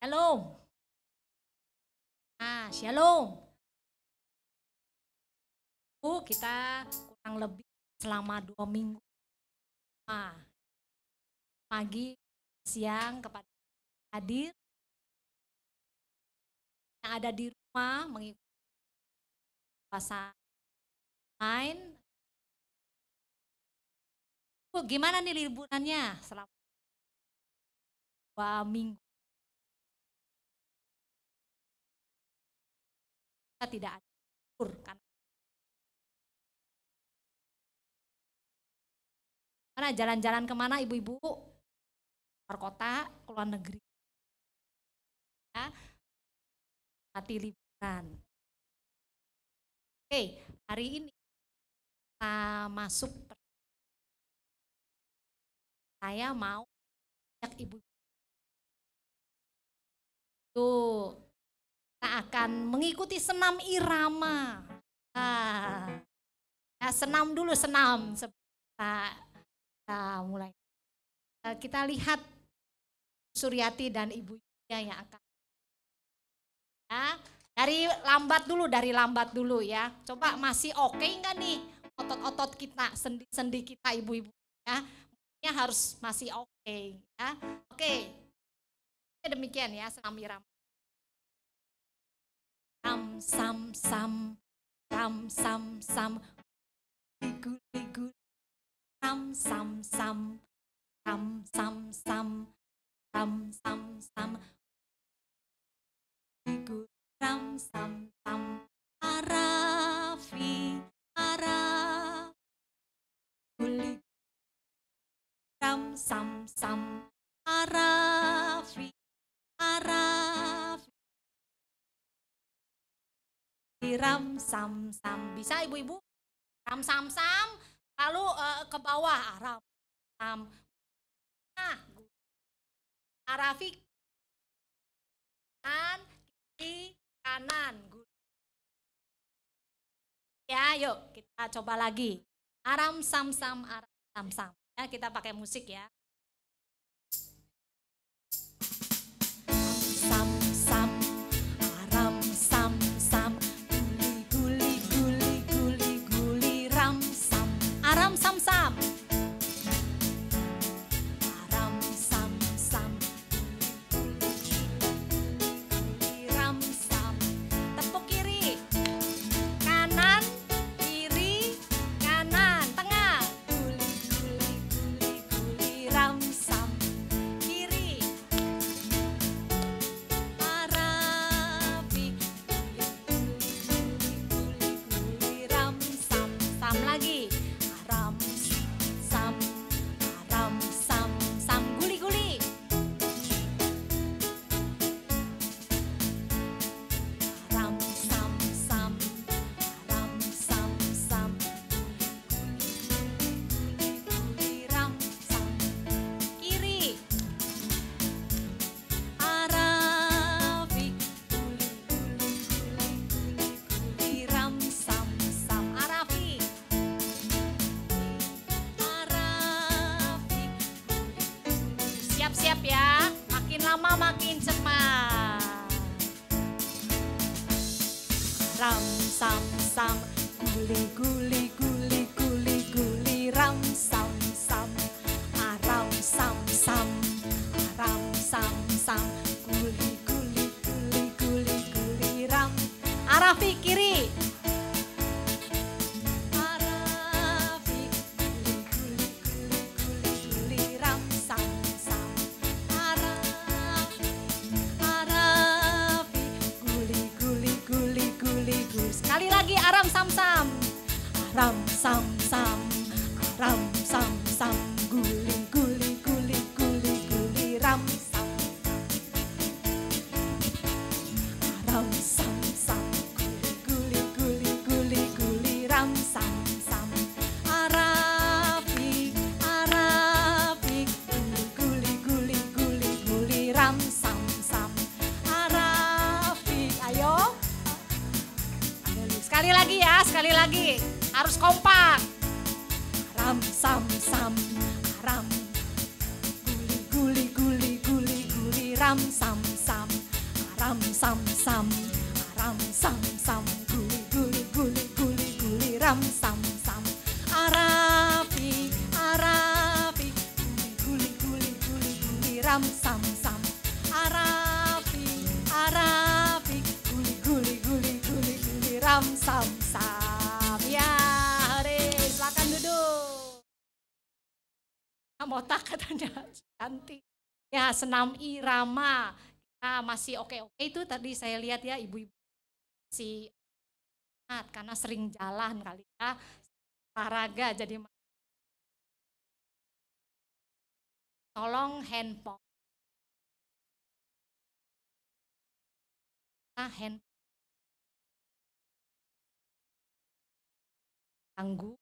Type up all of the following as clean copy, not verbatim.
Shalom. Shalom. Kita kurang lebih selama 2 minggu. Pagi, siang kepada hadir yang ada di rumah mengikuti puasa online. Gimana nih liburannya selama 2 minggu? Kita tidak ada libur karena jalan-jalan kemana ibu-ibu? Keluar kota, keluar negeri. Ya, mati liburan. Oke, hari ini kita masuk. Saya mau ajak ibu. Kita akan mengikuti senam irama. Senam dulu, senam. Kita mulai. Kita lihat Suryati dan Ibu yang akan. Dari lambat dulu ya. Coba masih oke enggak nih otot-otot kita, sendi-sendi kita ibu-ibu ya. Harus masih oke ya. Oke. Demikian ya senam irama. Ram sam sam, ram sam sam, guli-guli, ram sam sam, ram sam sam, ram sam sam, guli, ram sam sam, arafi, guli, ram sam sam, arafi, ram sam sam. Bisa ibu-ibu? Ram sam sam, lalu ke bawah ram sam. Arafi kanan, kiri kanan. Ya, yuk kita coba lagi. Aram sam sam, aram sam sam. Ya, kita pakai musik ya. Sam sam, aram sam sam, guli guli guli guli ram sam, aram sam sam. Aram sam sam, guli ram sam. Tepuk kiri, kanan, kiri, kanan, tengah. Guli guli guli guli ram sam. Kiri, arafi, guli ram sam sam lagi. Aram sam, aram sam sam, guli guli. Aram sam sam, aram sam sam, guli ram sam. Kiri, arafi, guli ram sam sam, arafi, arafi. Siap-siap ya, makin lama makin cepat. Ram sam sam, guli guli guli guli guli ram sam sam, aram sam sam, aram sam sam, guli guli guli guli guli ram. Arafi kiri, arafi, guli guli guli guli ram sam sam, arafi, arafi, guli guli guli guli guli. Sekali lagi aram sam sam, aram sam sam, aram sam sam, guli guli guli guli guli ram sam, aram sam sam, guli guli guli guli ram sam sam, arafi, arafi, guli guli guli guli ram sam sam, arafi. Ayo. Sekali lagi ya, sekali lagi. Harus kompak. Ram sam sam, ram, guli guli guli guli guli ram sam sam. sam sam sam, ram sam sam, guli guli guli guli guli ram sam sam, arapi arapi, guli guli guli guli ram sam sam, arapi arapi, guli guli guli guli guli ram sam sam. Ya, silakan duduk. Motak katanya cantik. Ya, senam irama. Kita masih oke-oke itu tadi saya lihat ya ibu-ibu masih karena sering jalan kali ya. Olahraga jadi tolong handphone. Handphone ganggu.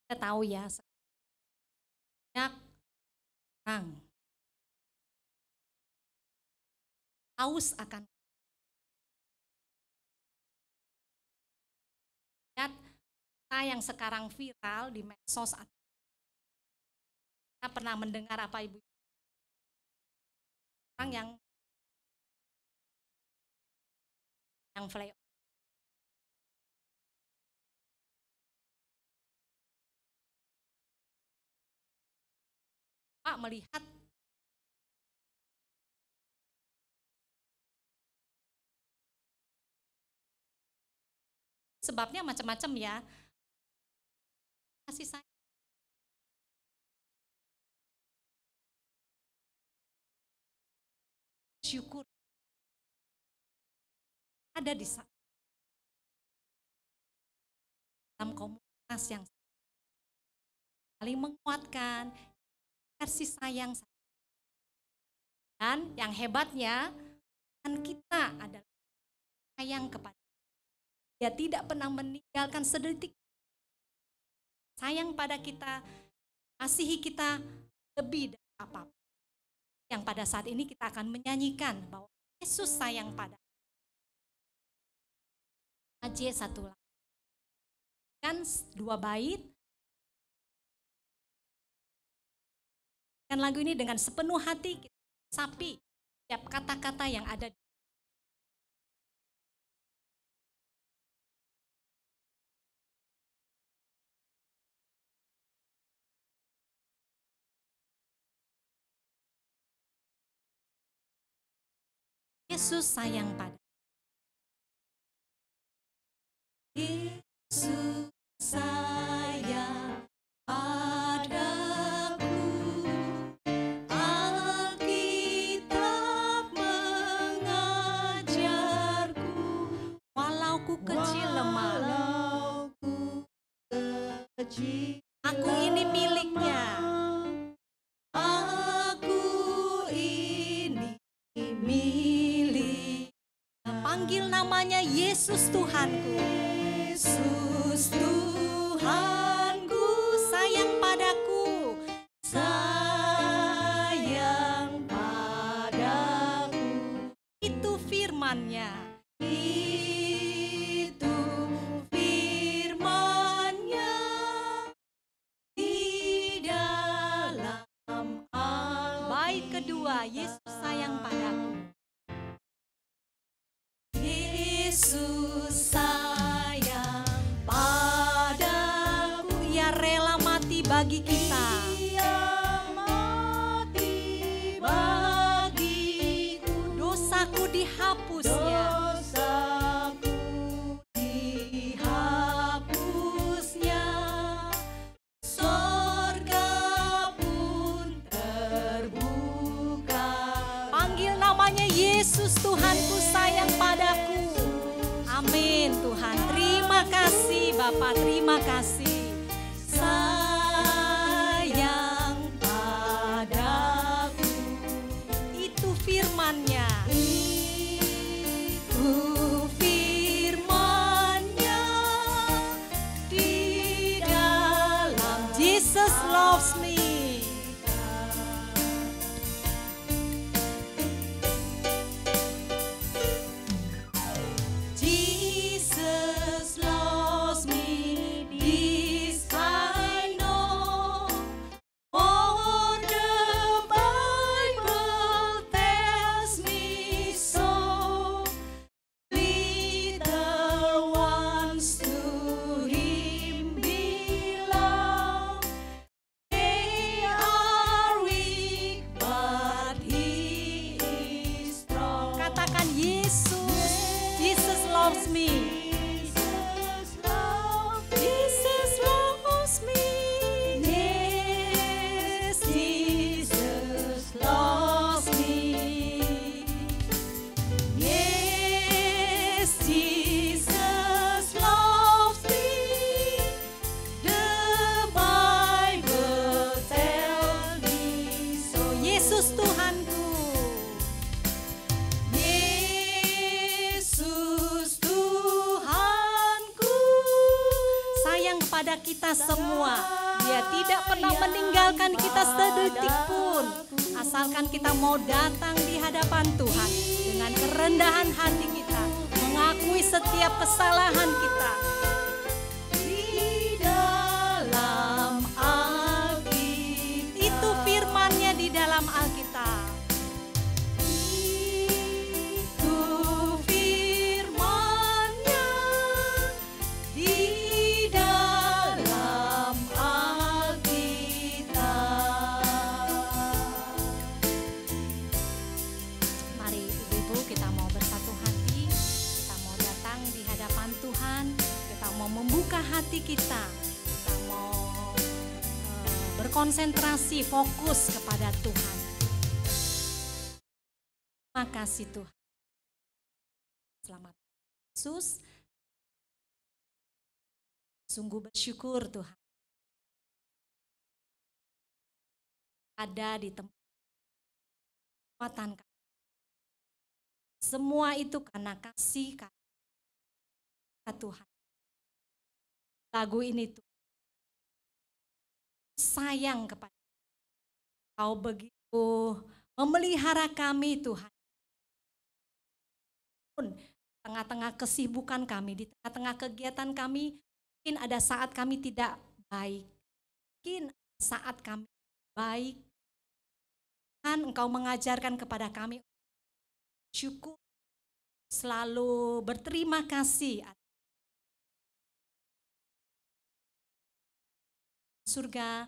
Kita tahu ya, banyak orang haus akan lihat yang sekarang viral di medsos. Kita pernah mendengar apa ibu orang yang fly melihat sebabnya macam-macam ya. Kasih sayang. Syukur ada di dalam komunitas yang saling menguatkan, kasih sayang. Dan yang hebatnya kan kita adalah sayang kepada dia, tidak pernah meninggalkan sedetik. Sayang pada kita, kasihi kita lebih dari apapun. Yang pada saat ini kita akan menyanyikan bahwa Yesus sayang pada Aj satu lagu. Kan 2 bait. Dan lagu ini dengan sepenuh hati kita sapi setiap kata-kata yang ada di Yesus sayang pada. Yesus sayang padaku, Alkitab mengajarku, walau ku kecil lemah, aku ini miliknya. Aku ini milik. Panggil namanya Yesus Tuhanku. Yesus Tuhanku sayang padaku, sayang padaku. Itu firman-Nya. Itu firman-Nya di dalam bait kedua, Yesus sayang padaku. Yesus sayang padaku, Ia rela mati bagi kita. Ia mati bagiku, dosaku dihapusnya. Dosaku dihapusnya. Bapa, terima kasih. Sayang padaku, itu firman-Nya. Itu firman-Nya di dalam Jesus loves me. Kita semua, Dia tidak pernah meninggalkan kita sedetik pun, asalkan kita mau datang di hadapan Tuhan dengan kerendahan hati kita, mengakui setiap kesalahan kita. Di dalam Alkitab, itu firman-Nya di dalam Alkitab. Hati kita mau berkonsentrasi, fokus kepada Tuhan. Terima kasih Tuhan. Selamat Yesus. Sungguh bersyukur Tuhan. Ada di tempat kami. Semua itu karena kasih Tuhan. Lagu ini tuh sayang kepada Kau, begitu memelihara kami Tuhan. Tengah-tengah kesibukan kami, di tengah-tengah kegiatan kami, mungkin ada saat kami tidak baik. Mungkin saat kami baik, Tuhan Engkau mengajarkan kepada kami syukur, selalu berterima kasih. Surga,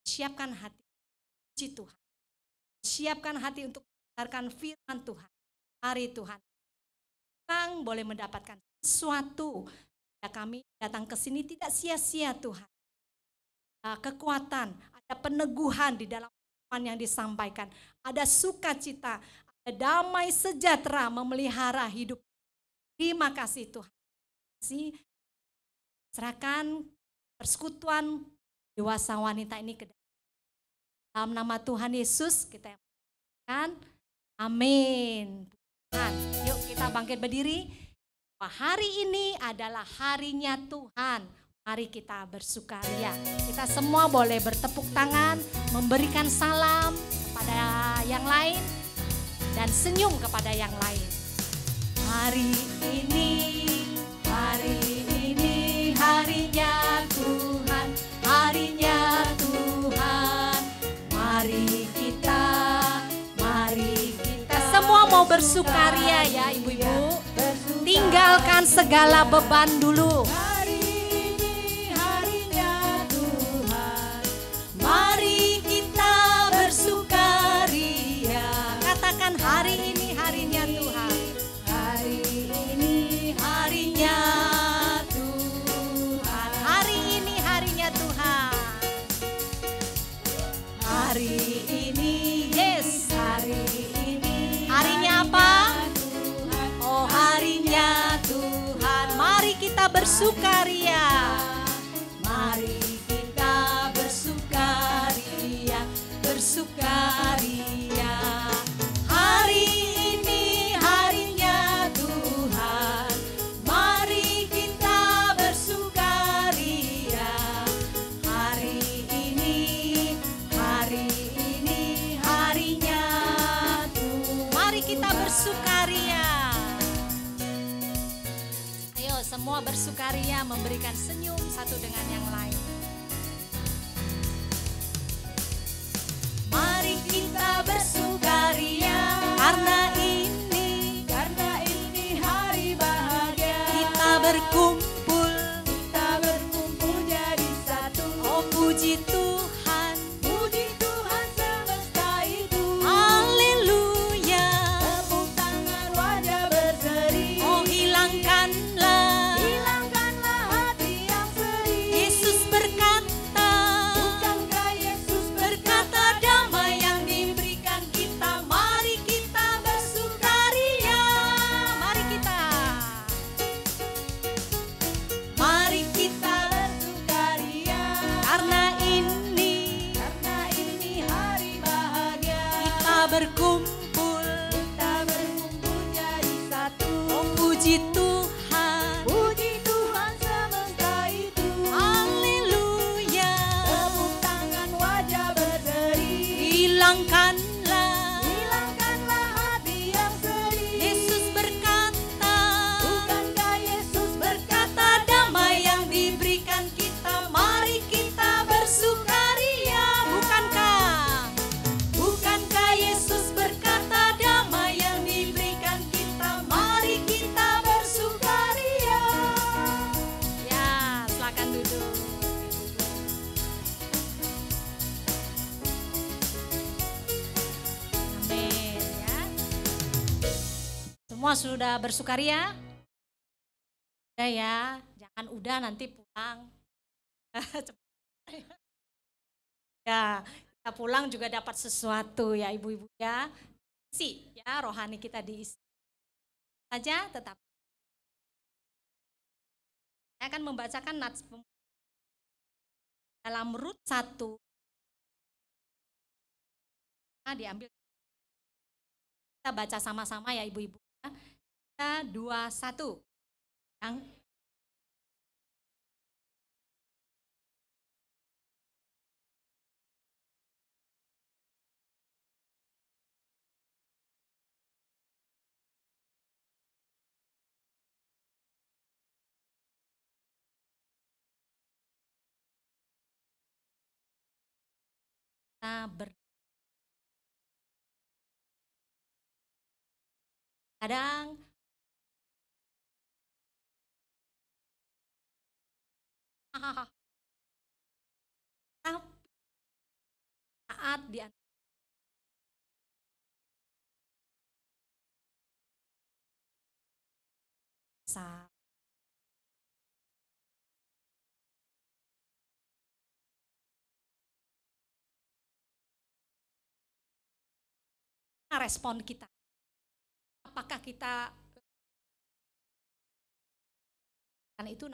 siapkan hati, puji Tuhan. Siapkan hati untuk mendengarkan firman Tuhan. Hari Tuhan, Kang boleh mendapatkan sesuatu. Ya, kami datang ke sini tidak sia-sia Tuhan. Ada kekuatan, ada peneguhan di dalam firman yang disampaikan. Ada sukacita, ada damai sejahtera memelihara hidup. Terima kasih Tuhan. Terima kasih. Serahkan persekutuan dewasa wanita ini ke dalam nama Tuhan Yesus kita yang amin. Tuhan, yuk kita bangkit berdiri. Hari ini adalah harinya Tuhan. Mari kita bersukaria. Kita semua boleh bertepuk tangan, memberikan salam kepada yang lain dan senyum kepada yang lain. Hari ini harinya Tuhan, harinya Tuhan. Mari kita semua mau bersukaria ya ibu-ibu. Tinggalkan segala beban dulu. Hari ini harinya Tuhan, mari kita bersukaria. Katakan hari ini harinya Tuhan. Hari ini harinya Tuhan. Hari ini harinya Tuhan. Hari ini, yes, hari ini. Harinya apa? Oh, harinya Tuhan. bersukaria. Mari kita bersukaria, bersukaria. Hari ini harinya Tuhan. Mari kita bersukaria. Hari ini harinya Tuhan. Mari kita bersukaria. Ayo semua bersukaria, memberikan senyum satu dengan yang lain. Mari kita bersukaria karena ini hari bahagia. Kita berkumpul jadi satu. Oh puji Tuhan semesta itu. Haleluya. Tepuk tangan, wajah berseri. Oh hilangkanlah hati yang sedih. Yesus berkata, bukankah Yesus berkata damai yang diberikan kita. Mari kita bersukaria. Mari kita bersukaria karena ini hari bahagia. Kita berkumpul jadi satu. Oh puji Tuhan semesta itu. Haleluya. Tepuk tangan, wajah berseri. Hilangkanlah hati yang sedih. Yesus berkata, bukankah Yesus berkata damai yang diberikan kita. Mari kita bersukaria. Bukankah Yesus berkata damai yang diberikan kita. Mari kita bersukaria. Ya, silakan duduk. Amin ya. Semua sudah bersukaria? Udah ya, jangan udah nanti pulang. Ya, kita pulang juga dapat sesuatu ya ibu-ibu ya. Isi ya, rohani kita diisi saja tetap. Saya akan membacakan nats dalam Rut 1. Diambil. Kita baca sama-sama ya ibu-ibu. 3, 2, 1. Yang kita kadang saat di saat respon kita, apakah kita kan itu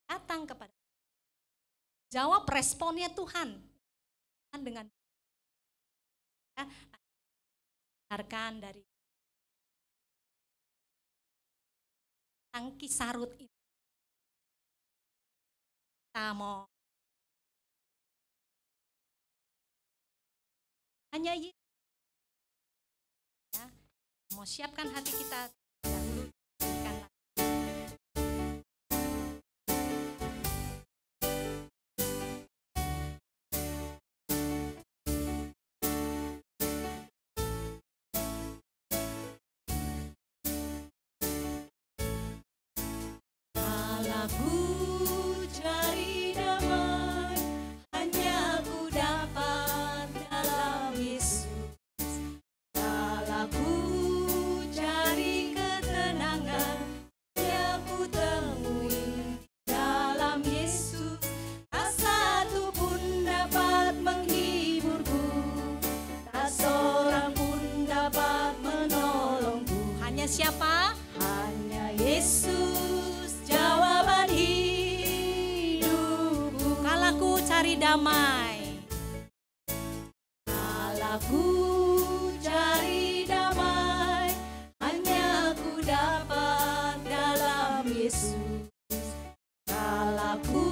datang kepada jawab responnya Tuhan dengan dengarkan dari tangki sarut itu. Kita mau hanya ya, mau siapkan hati kita dahulu. Ku cari damai, hanya ku dapat dalam Yesus. Kala ku cari ketenangan, hanya ku temui dalam Yesus. Tak satu pun dapat menghiburku, tak seorang pun dapat Hanya siapa? Hanya Yesus jawaban hidupku. Kalau ku cari damai, Kalau ku cari damai, hanya ku dapat dalam Yesus. Kalau ku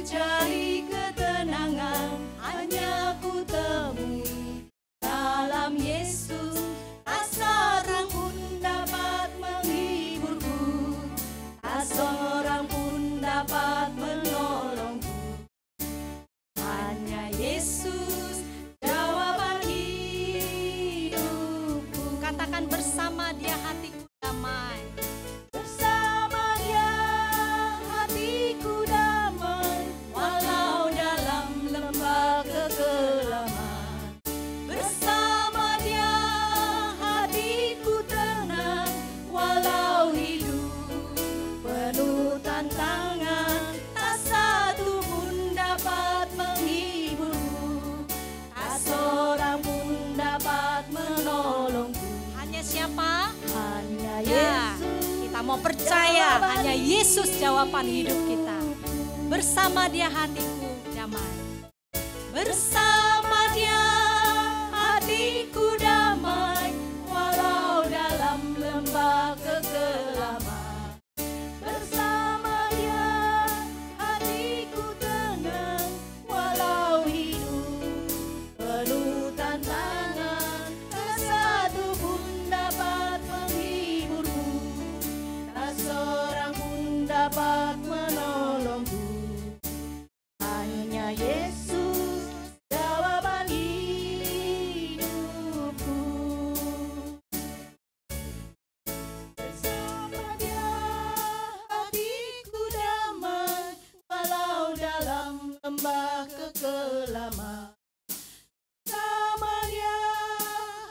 cari ketenangan, hanya ku temui dalam Yesus. Tak seorang pun dapat menghiburku, tak seorang pun dapat menolongku. Hanya Yesus jawaban hidupku. katakan bersama Dia hatiku damai. Bersama Dia hatiku damai, walau dalam lembah kekelaman. Bersama Dia hatiku tenang, walau hidup penuh tantangan. Tak satu pun dapat menghiburku, tak seorang pun dapat menolongku. Hanya siapa? Hanya Ya, Yesus kita mau percaya hanya Yesus jawaban hidup kita. Bersama Dia hatiku damai. Bersama Dia hatiku damai, walau dalam lembah kekelaman. Bersama Dia hatiku tenang, walau hidup penuh tantangan. Tak satu pun dapat menghiburku, tak seorang pun dapat menolongku. Hanya Yesus jawaban hidupku. Bersama Dia hatiku damai, walau dalam lembah kekelaman. Bersama Dia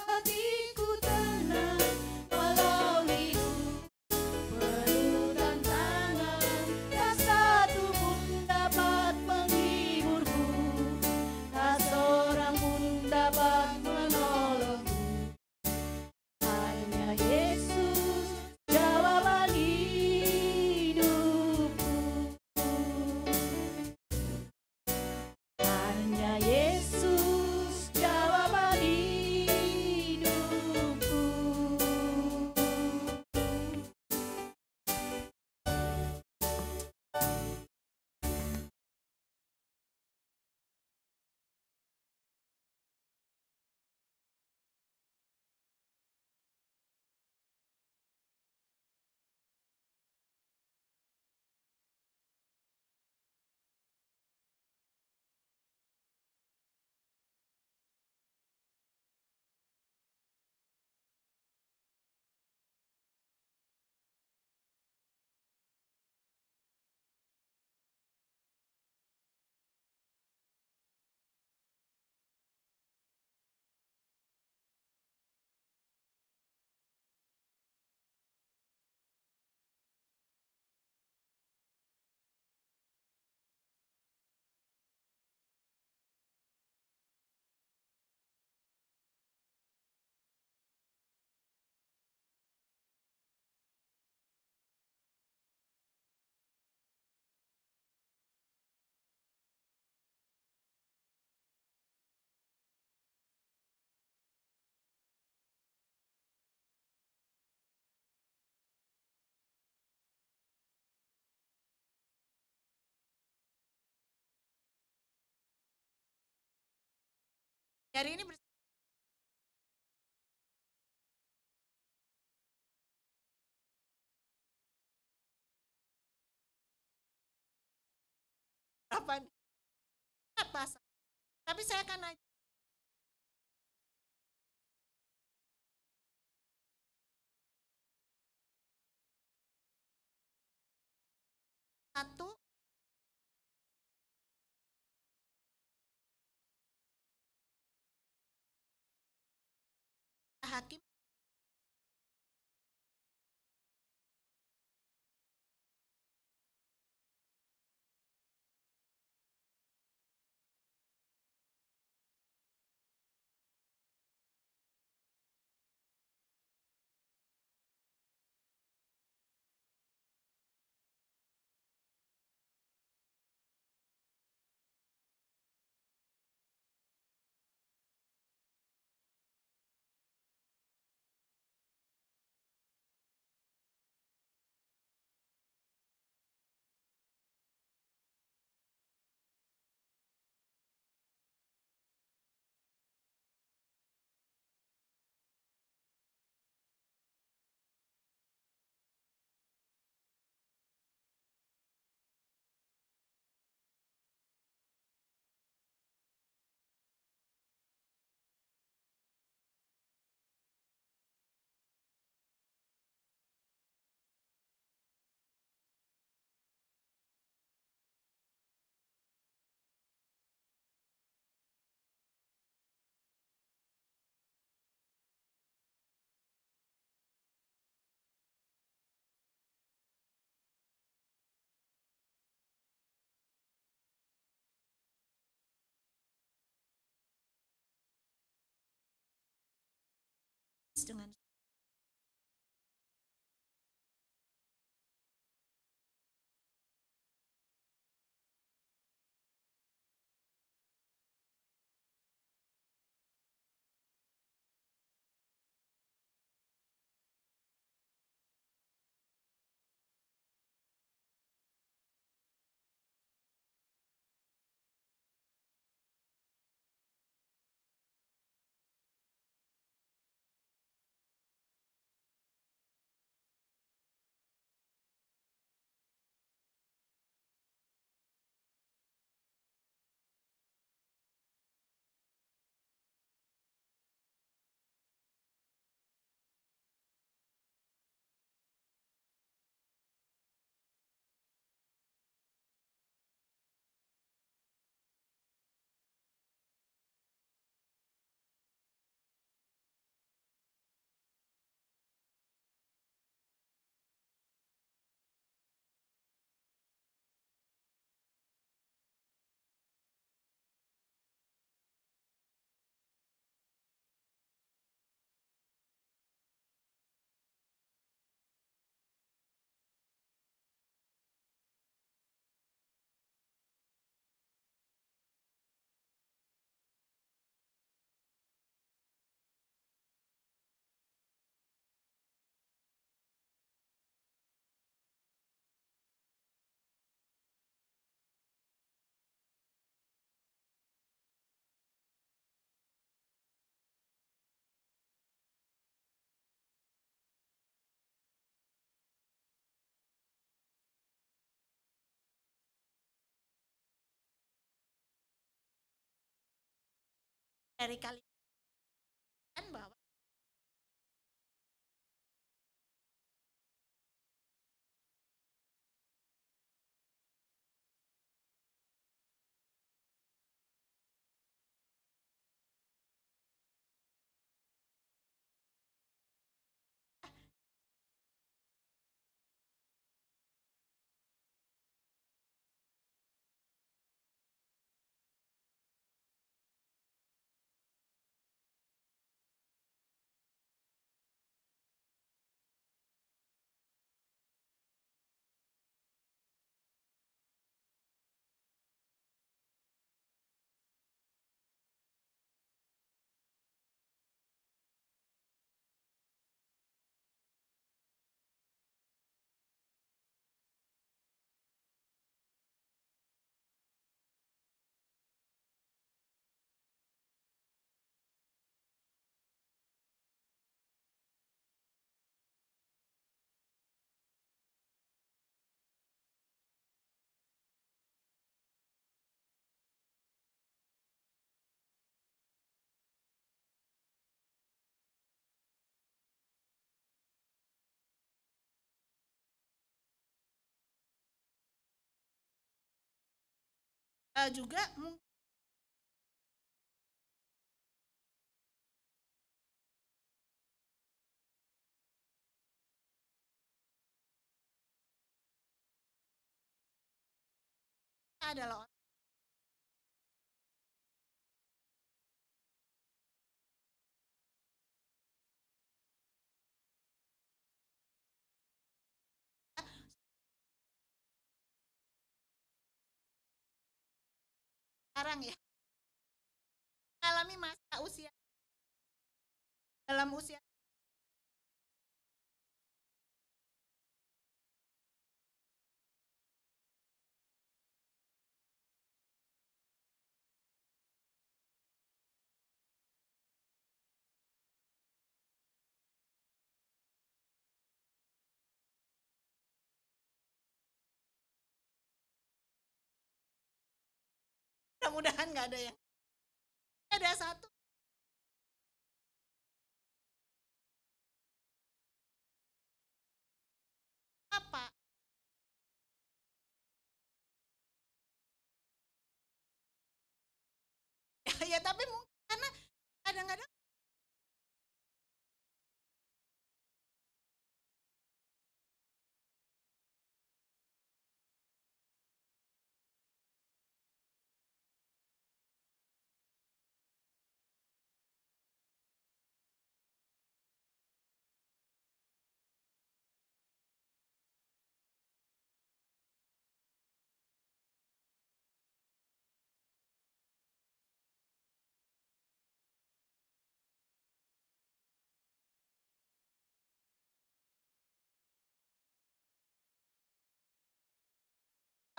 hatiku tenang, walau hidup penuh tantangan. Tak satu pun dapat menghiburku, tak seorang pun dapat menolongku. Hanya Yesus jawaban hidupku. Hanya Yesus jawaban hidupku. Hari ini berapa? Atas. Tapi saya akan naik satu hakim dengan dari kalian bahwa juga mungkin adalah sekarang ya mengalami masa usia dalam usia mudah-mudahan nggak ada yang ada satu apa ya tapi mungkin karena kadang-kadang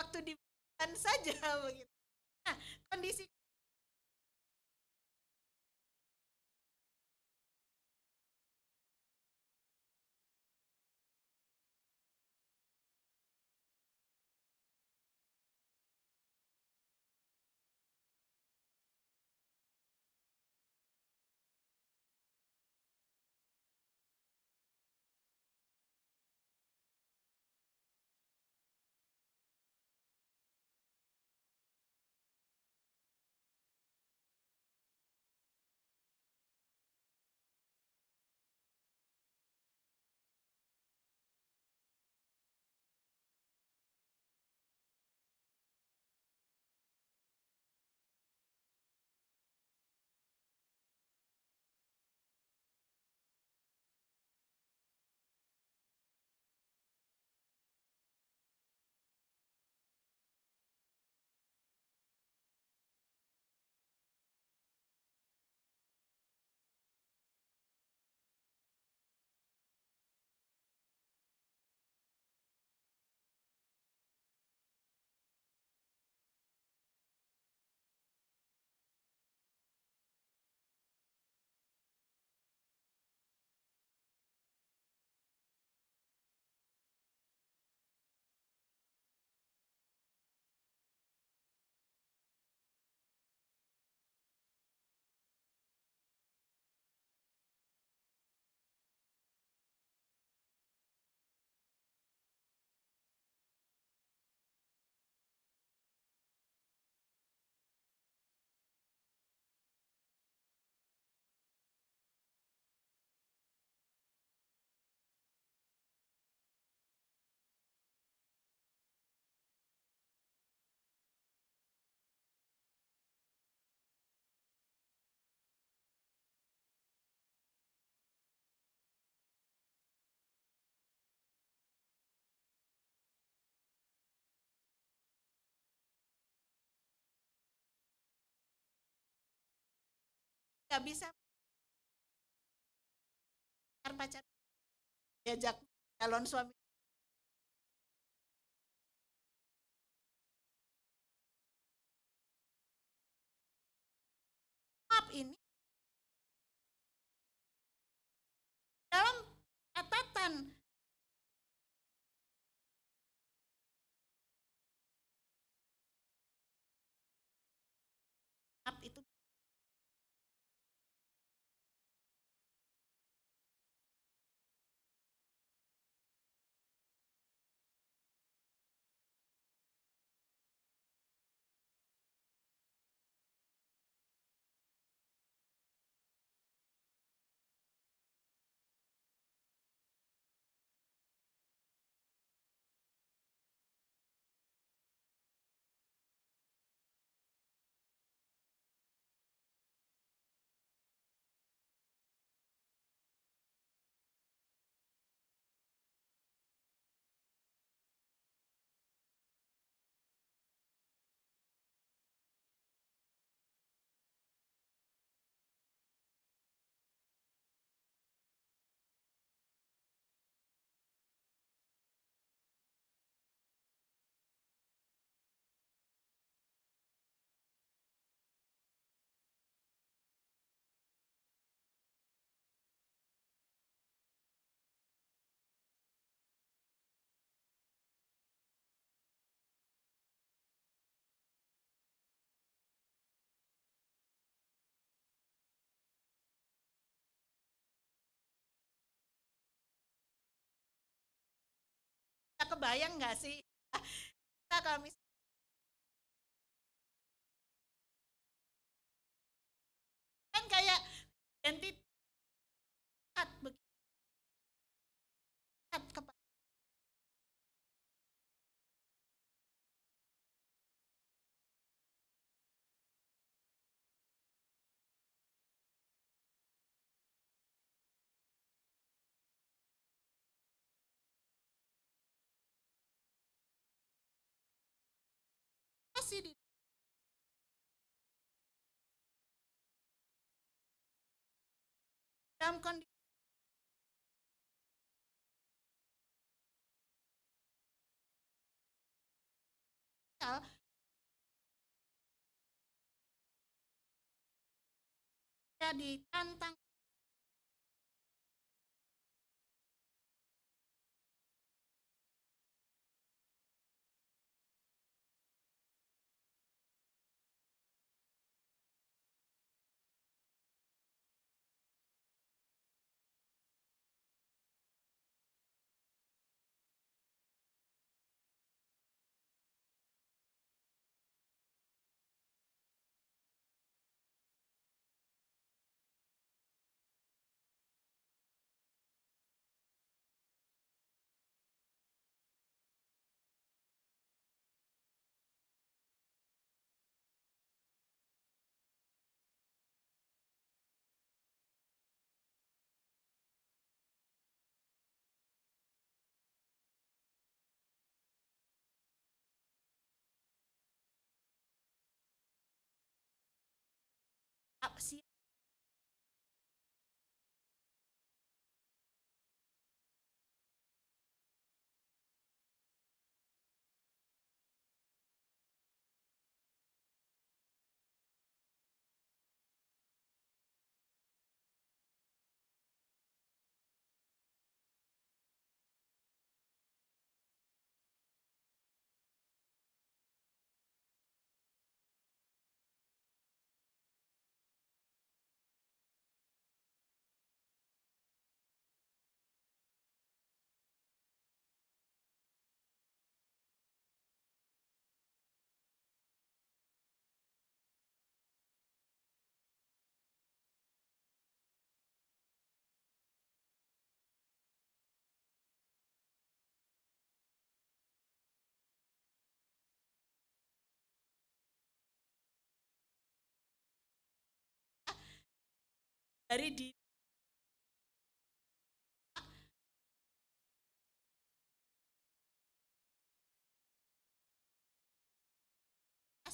waktu dibutuhkan saja begitu. Nah, kondisi nggak bisa pacar diajak calon suami, maaf ini dalam catatan maaf itu kita kebayang nggak sih kita kalau misalnya kan kayak identitas begitu kepada di dalam kondisi kita ditantang apa sih dari di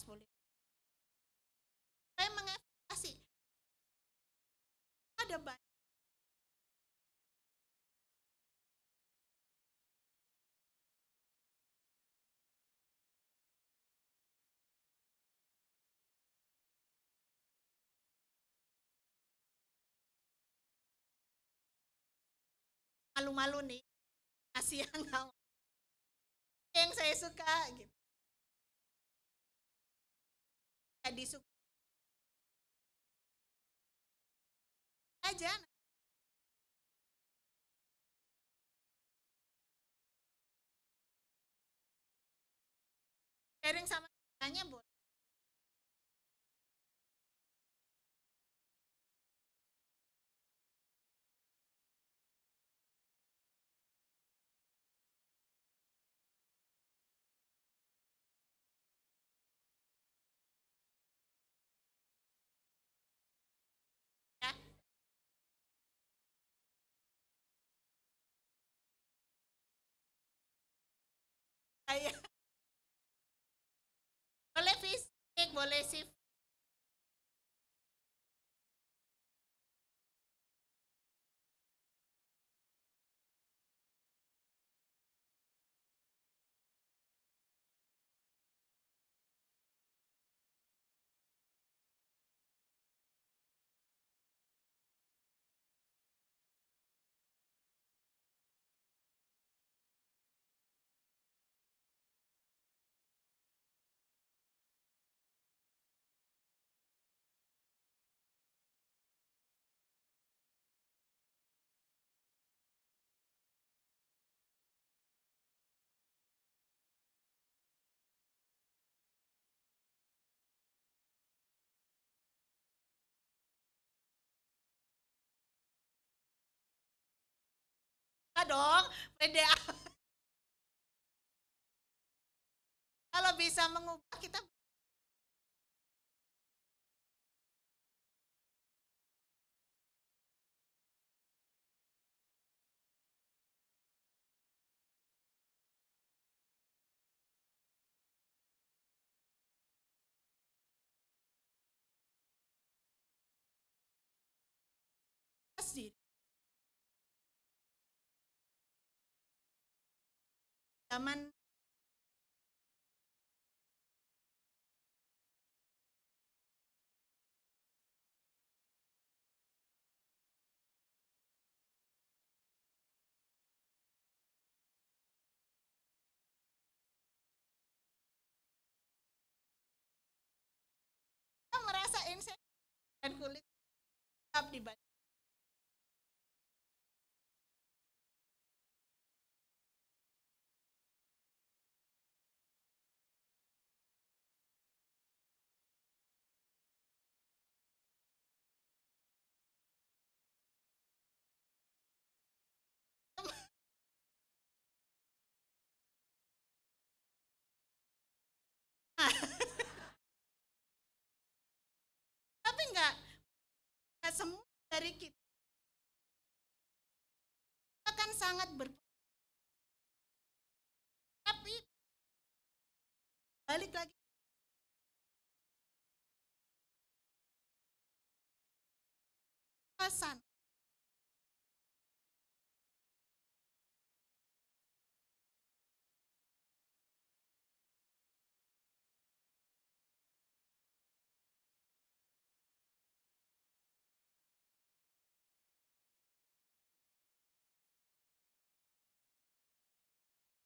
boleh saya mengevaluasi ada banyak malu-malu nih kasih yang saya suka gitu jadi suka aja sharing sama temannya boleh ya saya boleh fisik boleh sih dong pede kalau bisa mengubah kita sendiri zaman dan kulit tetap dibanding. Tapi enggak semua dari kita kan sangat tapi balik lagi pesan.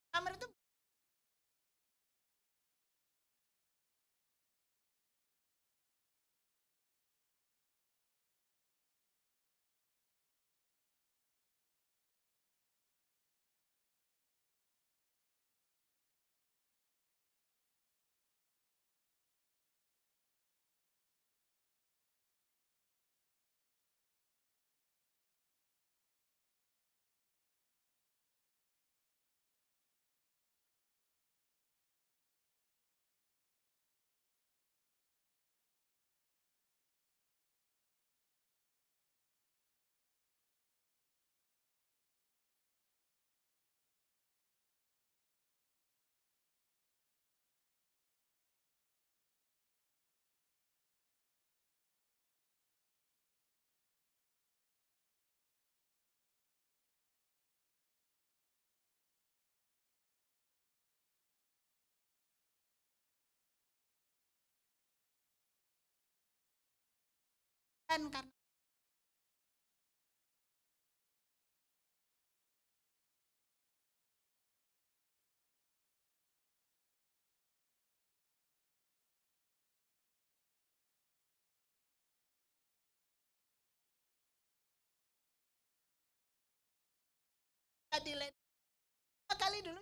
Kamar itu kan karena delay kali dulu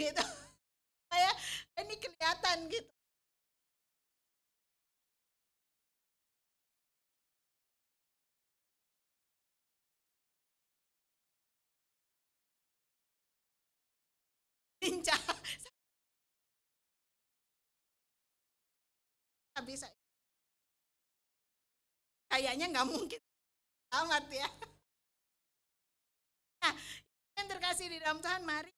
gitu. Kayak ini kelihatan gitu. Lincah. Bisa. Kayaknya nggak mungkin amat ya. Nah, yang terkasih di dalam Tuhan, mari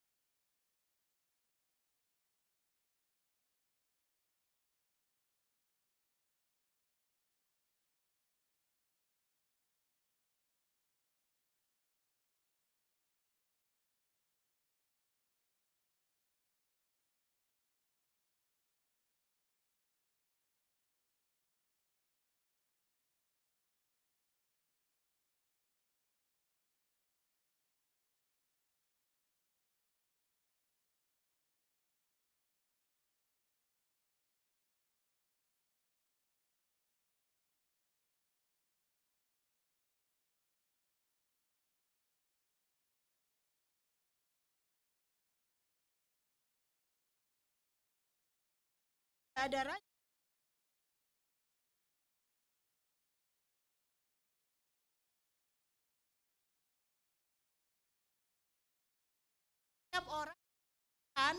ada raja. Setiap orang kan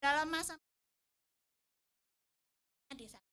dalam masa di sana.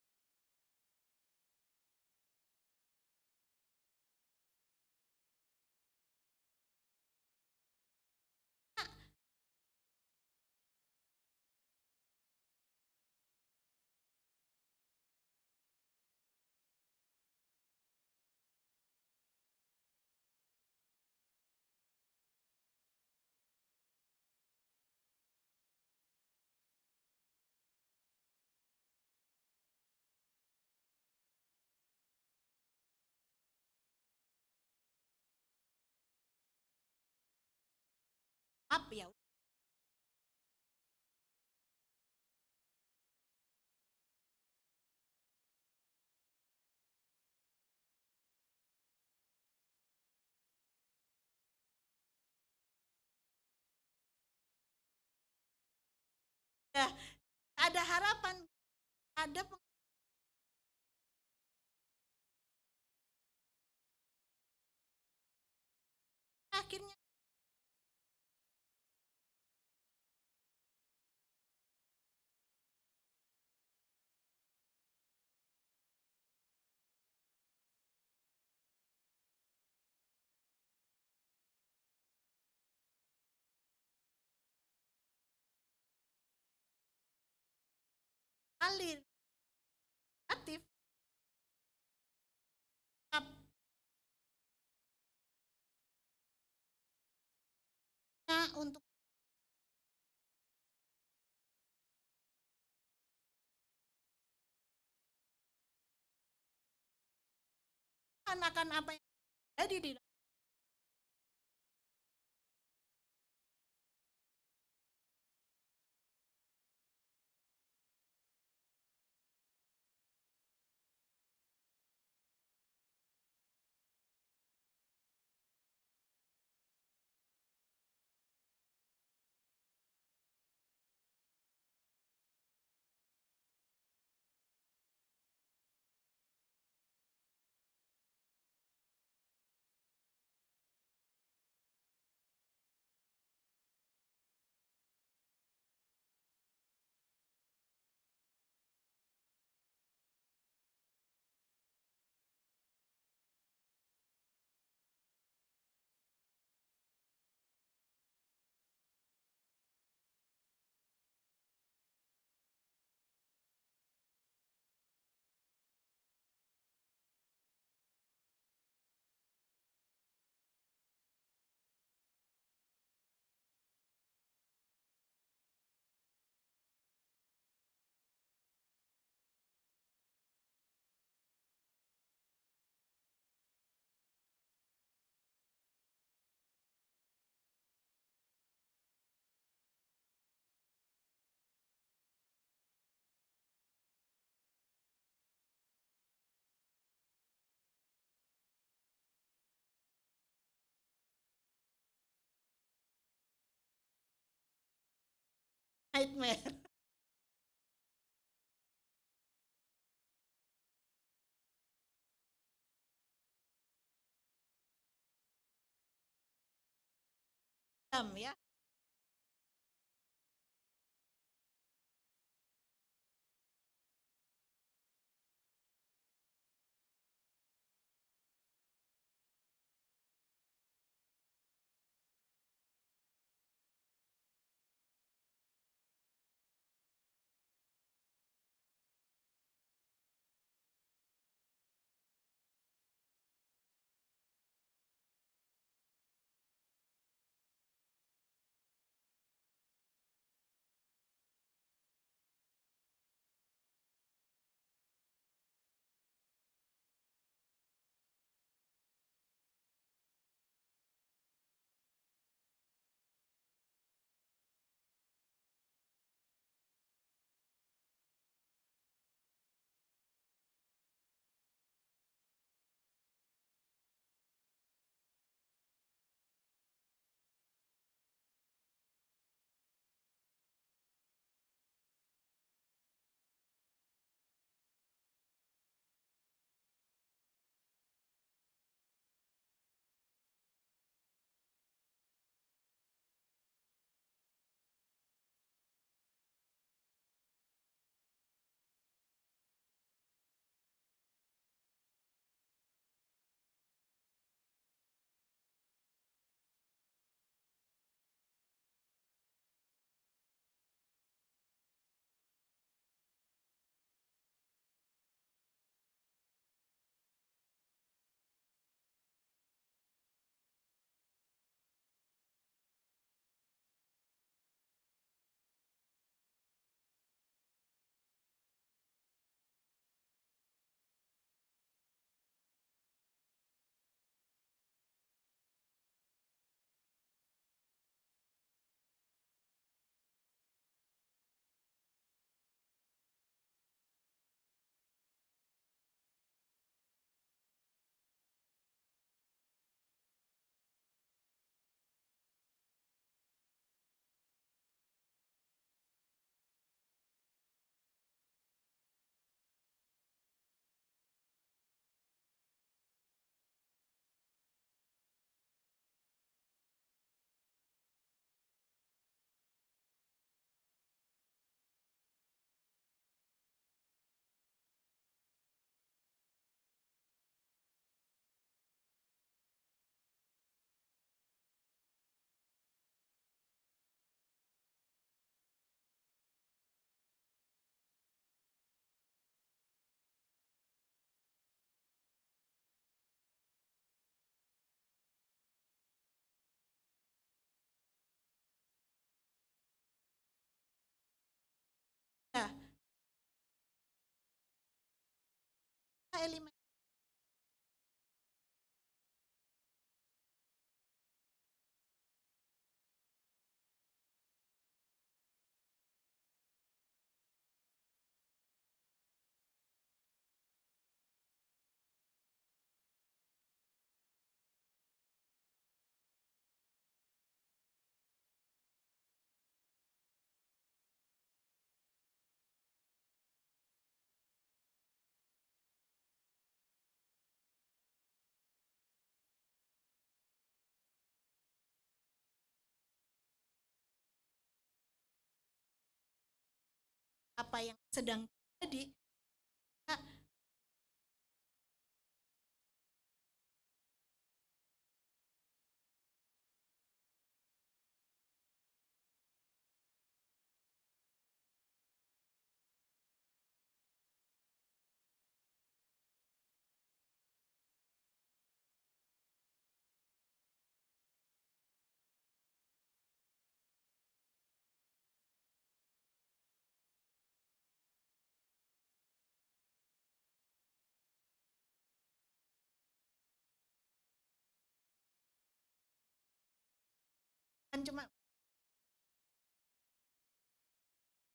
Maaf ya udah ada harapan, ada akhirnya alir aktif untuk akan apa yang jadi di nightmare. Ya elemen apa yang sedang terjadi. Nah, kan cuma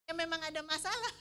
ya memang ada masalah.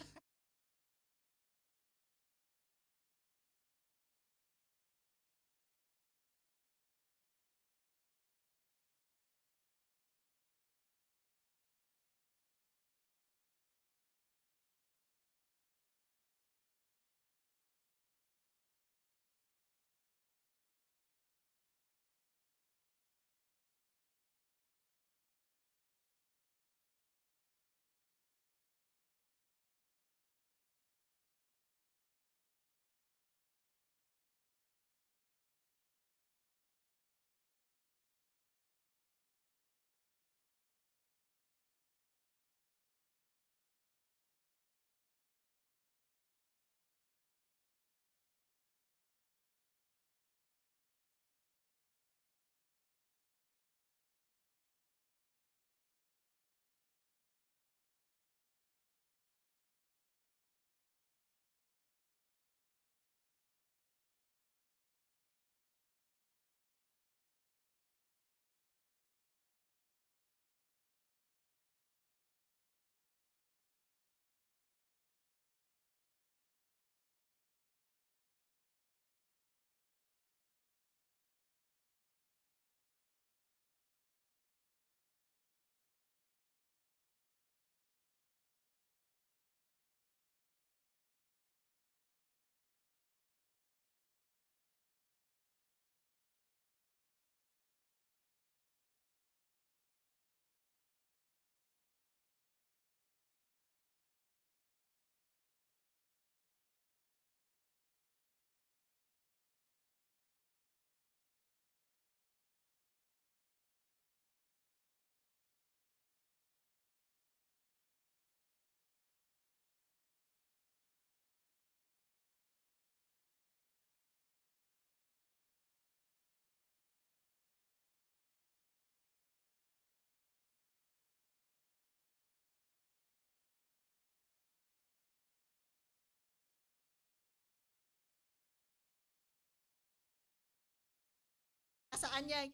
Perasaannya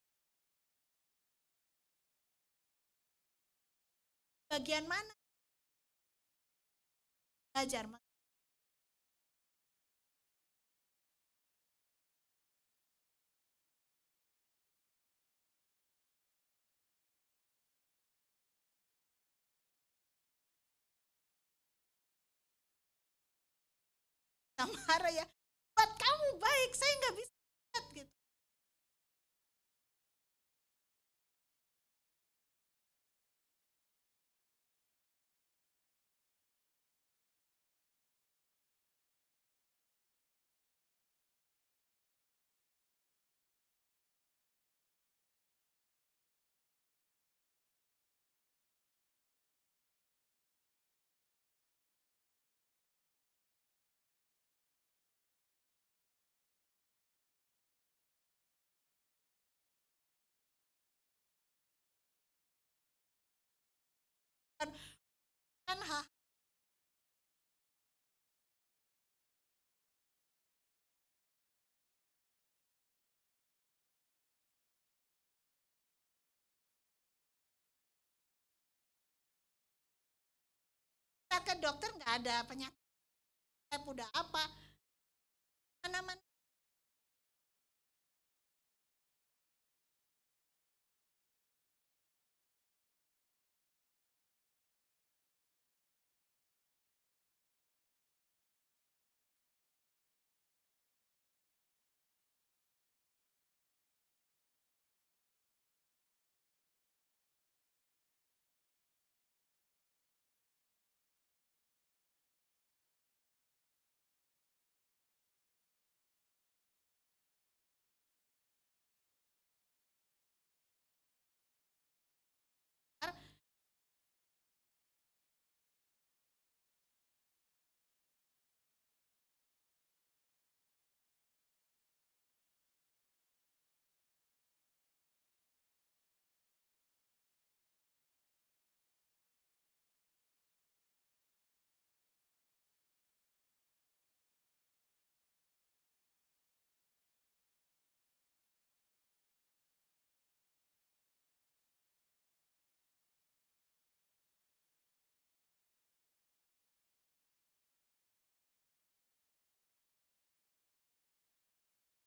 bagian mana belajar marah ya, buat kamu baik saya nggak bisa lihat gitu. Kan kita ke dokter nggak ada penyakit, udah apa, mana-mana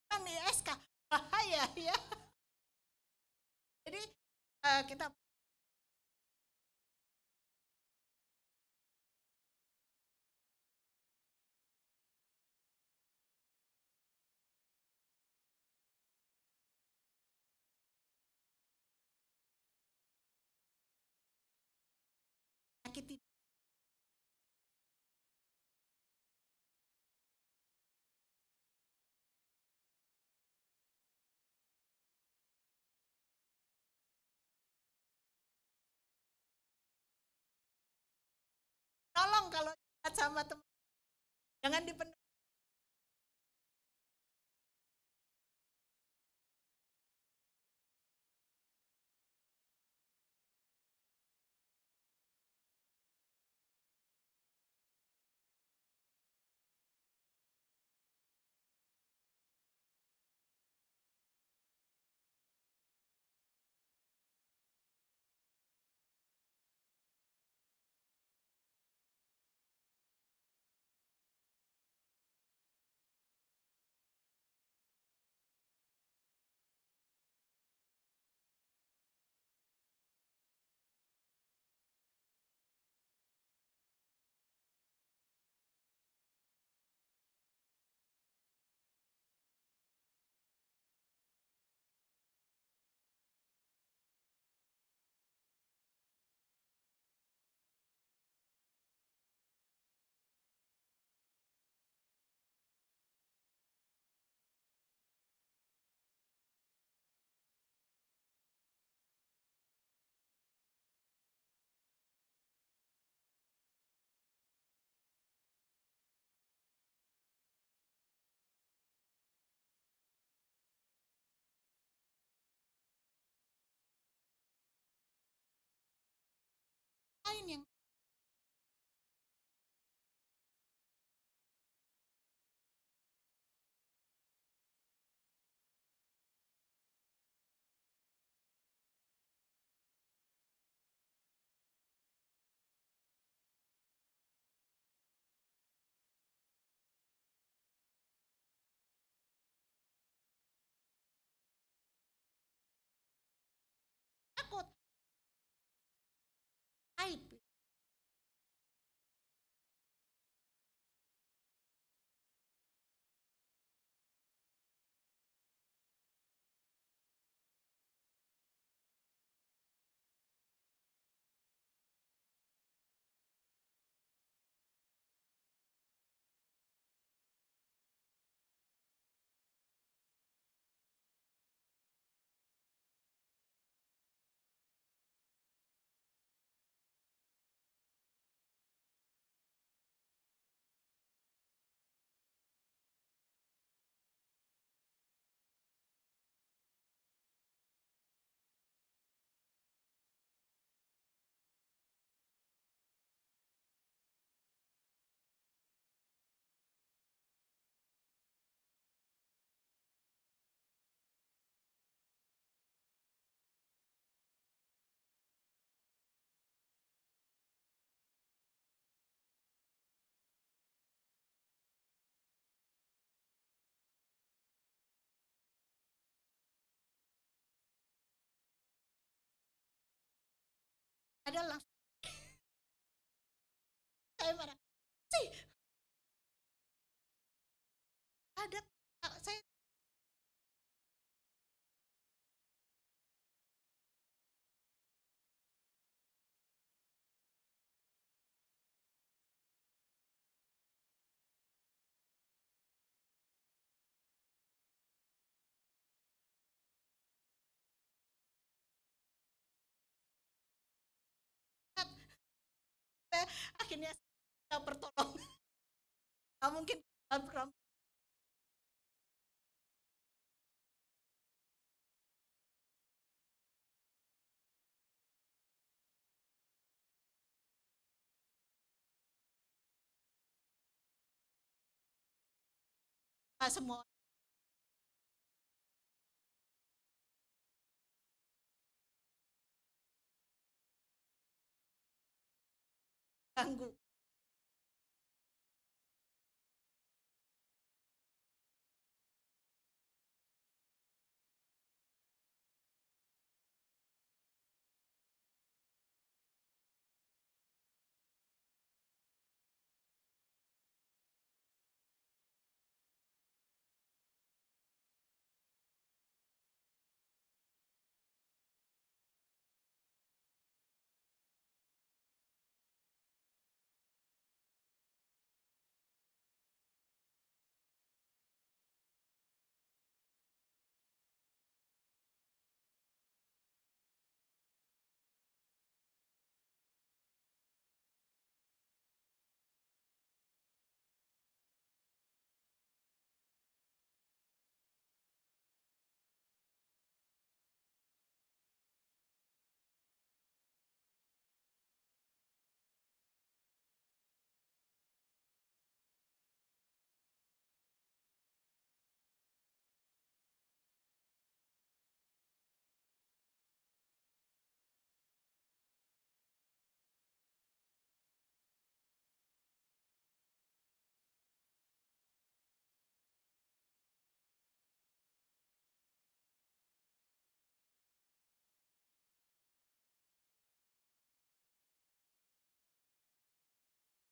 kan di SK, bahaya ya. Jadi kita sakit, tolong kalau sama teman jangan dipendam. Lain yang takut, aib. ada langsung saya marah sih ada saya akhirnya saya pertolongan nggak mungkin program semua ganggu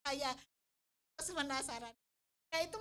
saya penasaran ya itu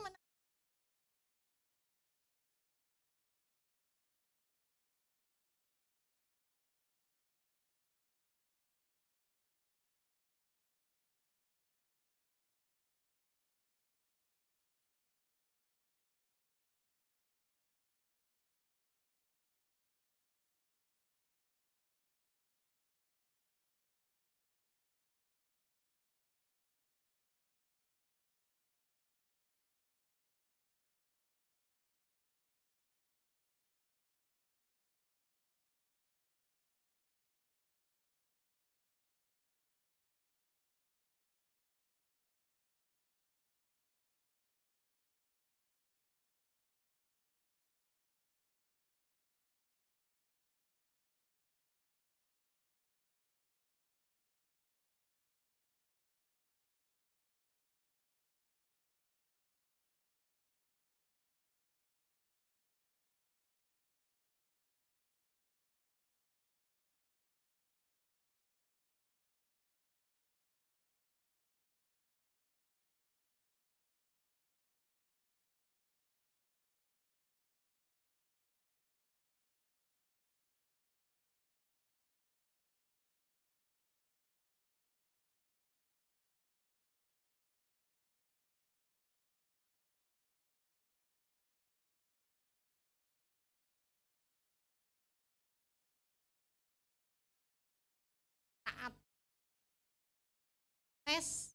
saat tes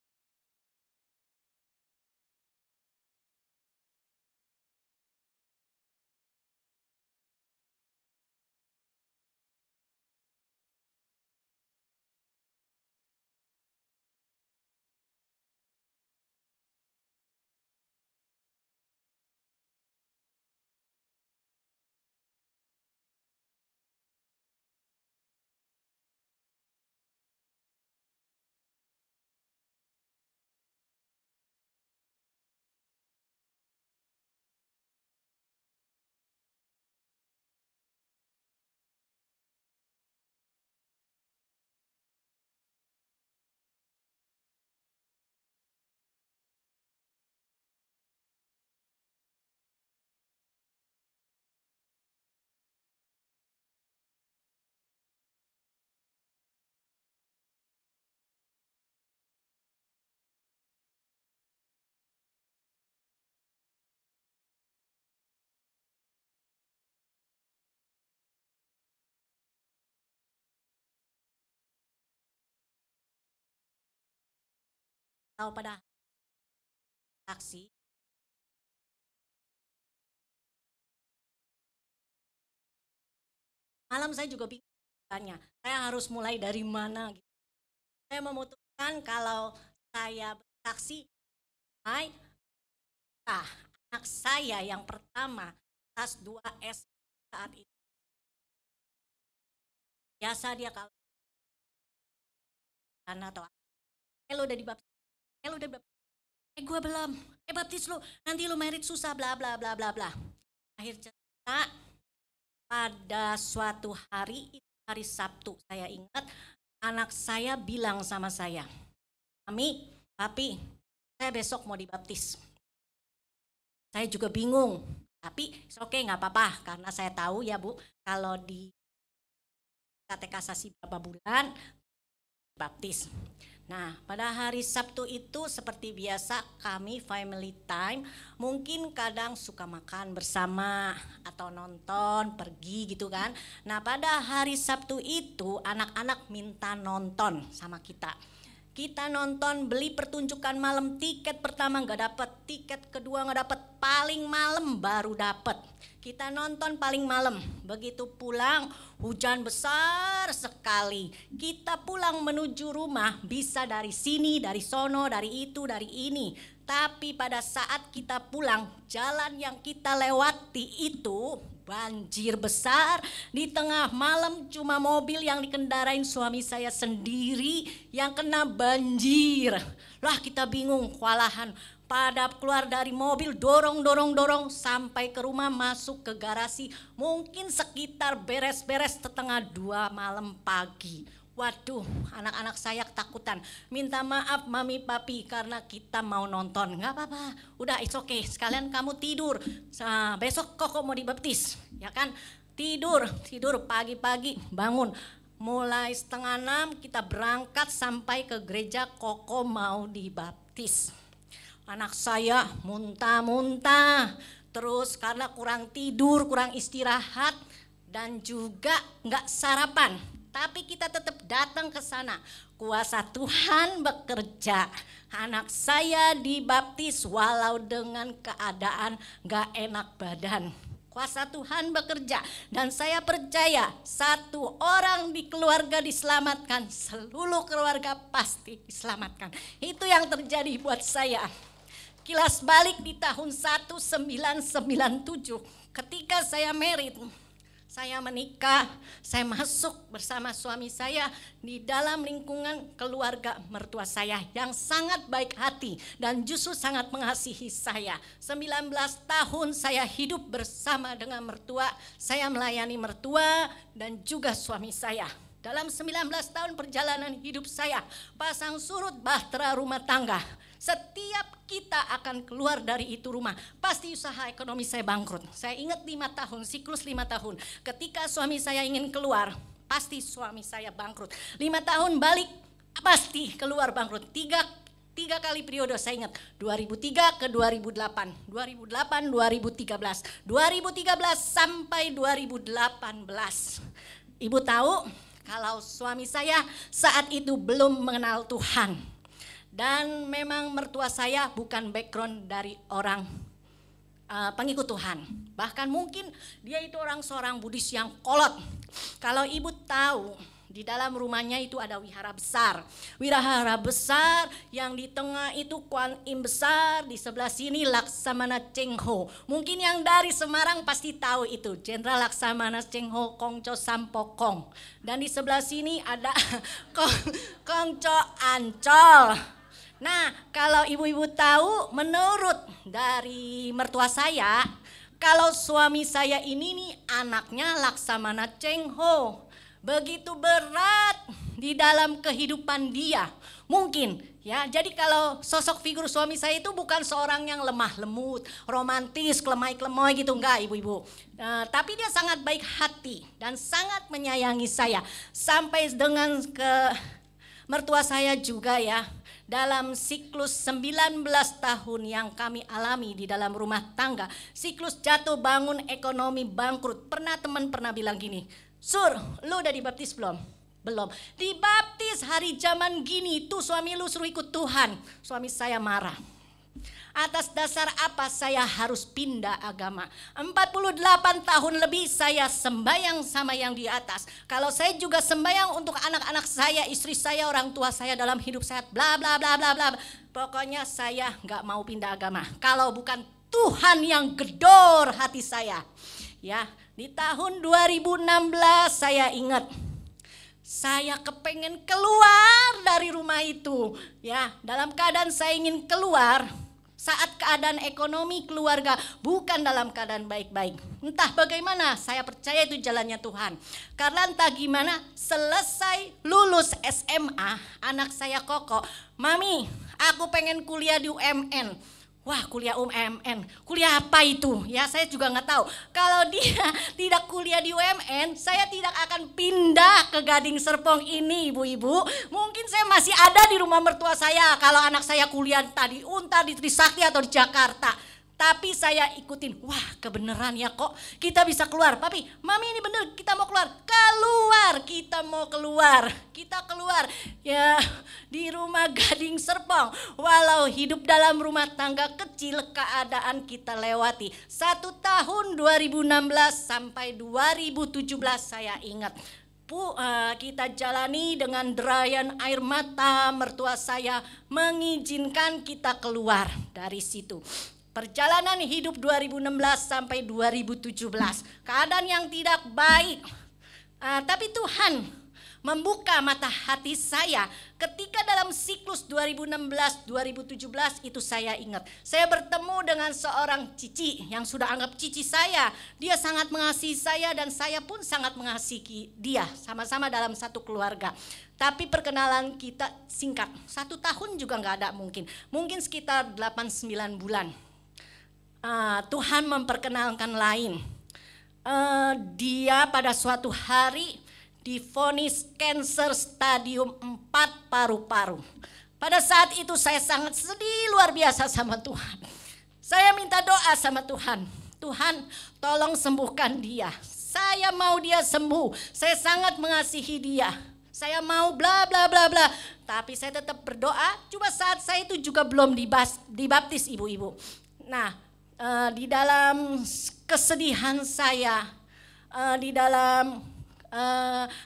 Atau pada saksi. Malam saya juga bingung tanya, saya harus mulai dari mana gitu. Saya memutuskan kalau saya bersaksi, anak saya yang pertama kelas 2 S saat itu. Biasa dia kalau atau lo udah dibaptis, gue belum, baptis lu, nanti lu merit susah, bla bla bla bla bla. Akhir cerita, pada suatu hari, hari Sabtu, saya ingat anak saya bilang sama saya, Mami, Papi, saya besok mau dibaptis. Saya juga bingung, tapi oke nggak apa-apa, karena saya tahu ya Bu, kalau di katekisasi berapa bulan, baptis. Nah, pada hari Sabtu itu seperti biasa kami family time, mungkin kadang suka makan bersama atau nonton, pergi gitu kan. Nah, pada hari Sabtu itu anak-anak minta nonton sama kita. Kita nonton, beli pertunjukan malam, tiket pertama nggak dapet, tiket kedua nggak dapet, paling malam baru dapet. Kita nonton paling malam, begitu pulang hujan besar sekali. Kita pulang menuju rumah bisa dari sini, dari sono, dari itu, dari ini. Tapi pada saat kita pulang, jalan yang kita lewati itu banjir besar. Di tengah malam cuma mobil yang dikendarain suami saya sendiri yang kena banjir. Lah kita bingung, kewalahan. Pada keluar dari mobil, dorong sampai ke rumah, masuk ke garasi, mungkin sekitar beres-beres setengah 2 malam pagi. Waduh, anak-anak saya ketakutan, minta maaf Mami Papi karena kita mau nonton. Nggak apa-apa, udah it's okay, sekalian kamu tidur, besok Koko mau dibaptis, ya kan? Tidur pagi-pagi, bangun. Mulai setengah 6 kita berangkat sampai ke gereja, Koko mau dibaptis. Anak saya muntah-muntah, terus karena kurang tidur, kurang istirahat, dan juga nggak sarapan. Tapi kita tetap datang ke sana. Kuasa Tuhan bekerja. Anak saya dibaptis walau dengan keadaan nggak enak badan. Kuasa Tuhan bekerja, dan saya percaya satu orang di keluarga diselamatkan, seluruh keluarga pasti diselamatkan. Itu yang terjadi buat saya. Kilas balik di tahun 1997, ketika saya married, saya menikah, saya masuk bersama suami saya di dalam lingkungan keluarga mertua saya yang sangat baik hati dan justru sangat mengasihi saya. 19 tahun saya hidup bersama dengan mertua, saya melayani mertua dan juga suami saya. Dalam 19 tahun perjalanan hidup saya, pasang surut bahtera rumah tangga. Setiap kita akan keluar dari itu rumah, pasti usaha ekonomi saya bangkrut. Saya ingat 5 tahun, siklus 5 tahun. Ketika suami saya ingin keluar, pasti suami saya bangkrut. 5 tahun balik, pasti keluar bangkrut. Tiga kali periode saya ingat, 2003 ke 2008, 2013, 2013 sampai 2018. Ibu tahu kalau suami saya saat itu belum mengenal Tuhan. Dan memang mertua saya bukan background dari orang pengikut Tuhan. Bahkan mungkin dia itu seorang Buddhis yang kolot. Kalau ibu tahu, di dalam rumahnya itu ada wihara besar. Wihara besar yang di tengah itu Kuan Im besar, di sebelah sini Laksamana Cheng Ho. Mungkin yang dari Semarang pasti tahu itu, Jenderal Laksamana Cheng Ho Kongco Sampokong. Dan di sebelah sini ada Kongco Ancol. Nah, kalau ibu-ibu tahu, menurut dari mertua saya, kalau suami saya ini nih anaknya Laksamana Cheng Ho, begitu berat di dalam kehidupan dia. Mungkin ya, jadi kalau sosok figur suami saya itu bukan seorang yang lemah lembut, romantis, kelemai-kelemoi gitu, enggak ibu-ibu. Tapi dia sangat baik hati dan sangat menyayangi saya. Sampai dengan ke mertua saya juga ya. Dalam siklus 19 tahun yang kami alami di dalam rumah tangga, siklus jatuh bangun ekonomi bangkrut. Teman pernah bilang gini, Sur, lu udah dibaptis belum? Belum. Dibaptis hari zaman gini, tuh suami lu suruh ikut Tuhan. Suami saya marah. Atas dasar apa saya harus pindah agama? 48 tahun lebih saya sembahyang sama yang di atas. Kalau saya juga sembahyang untuk anak-anak saya, istri saya, orang tua saya dalam hidup sehat, bla bla bla bla bla. Pokoknya saya gak mau pindah agama. Kalau bukan Tuhan yang gedor hati saya. Ya, di tahun 2016 saya ingat, saya kepengen keluar dari rumah itu. Ya, dalam keadaan saya ingin keluar, saat keadaan ekonomi keluarga bukan dalam keadaan baik-baik. Entah bagaimana, saya percaya itu jalannya Tuhan. Karena entah gimana, selesai lulus SMA, anak saya Koko, "Mami, aku pengen kuliah di UMN." Wah, kuliah UMN, kuliah apa itu? Ya, saya juga nggak tahu. Kalau dia tidak kuliah di UMN, saya tidak akan pindah ke Gading Serpong ini, ibu-ibu. Mungkin saya masih ada di rumah mertua saya kalau anak saya kuliah tadi Untar, di Trisakti atau di Jakarta. Tapi saya ikutin, wah kebenaran ya kok kita bisa keluar. Papi, Mami ini bener, kita mau keluar. Keluar, kita mau keluar. Kita keluar ya di rumah Gading Serpong. Walau hidup dalam rumah tangga kecil, keadaan kita lewati. 1 tahun 2016 sampai 2017 saya ingat. Kita jalani dengan derayan air mata, mertua saya mengizinkan kita keluar dari situ. Perjalanan hidup 2016 sampai 2017, keadaan yang tidak baik. Tapi Tuhan membuka mata hati saya ketika dalam siklus 2016-2017 itu saya ingat. Saya bertemu dengan seorang cici yang sudah anggap cici saya. Dia sangat mengasihi saya dan saya pun sangat mengasihi dia. Sama-sama dalam satu keluarga. Tapi perkenalan kita singkat. 1 tahun juga gak ada mungkin. Mungkin sekitar 8-9 bulan. Tuhan memperkenalkan lain. Dia pada suatu hari divonis kanker stadium 4 paru-paru. Pada saat itu saya sangat sedih luar biasa sama Tuhan. Saya minta doa sama Tuhan. Tuhan, tolong sembuhkan dia. Saya mau dia sembuh. Saya sangat mengasihi dia. Saya mau bla bla bla bla. Tapi saya tetap berdoa. Cuma saat saya itu juga belum dibaptis ibu-ibu. Nah, di dalam kesedihan saya, di dalam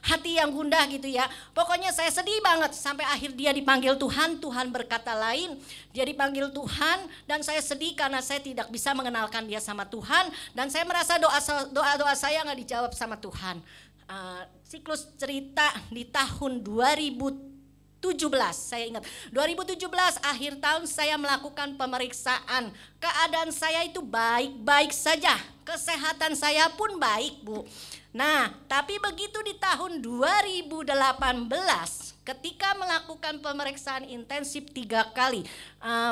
hati yang gundah gitu ya. Pokoknya saya sedih banget sampai akhir dia dipanggil Tuhan. Tuhan berkata lain, dia dipanggil Tuhan dan saya sedih karena saya tidak bisa mengenalkan dia sama Tuhan. Dan saya merasa doa saya gak dijawab sama Tuhan. Siklus cerita di tahun 2017, saya ingat 2017 akhir tahun saya melakukan pemeriksaan. Keadaan saya itu baik-baik saja, kesehatan saya pun baik Bu. Nah tapi begitu di tahun 2018 ketika melakukan pemeriksaan intensif 3 kali,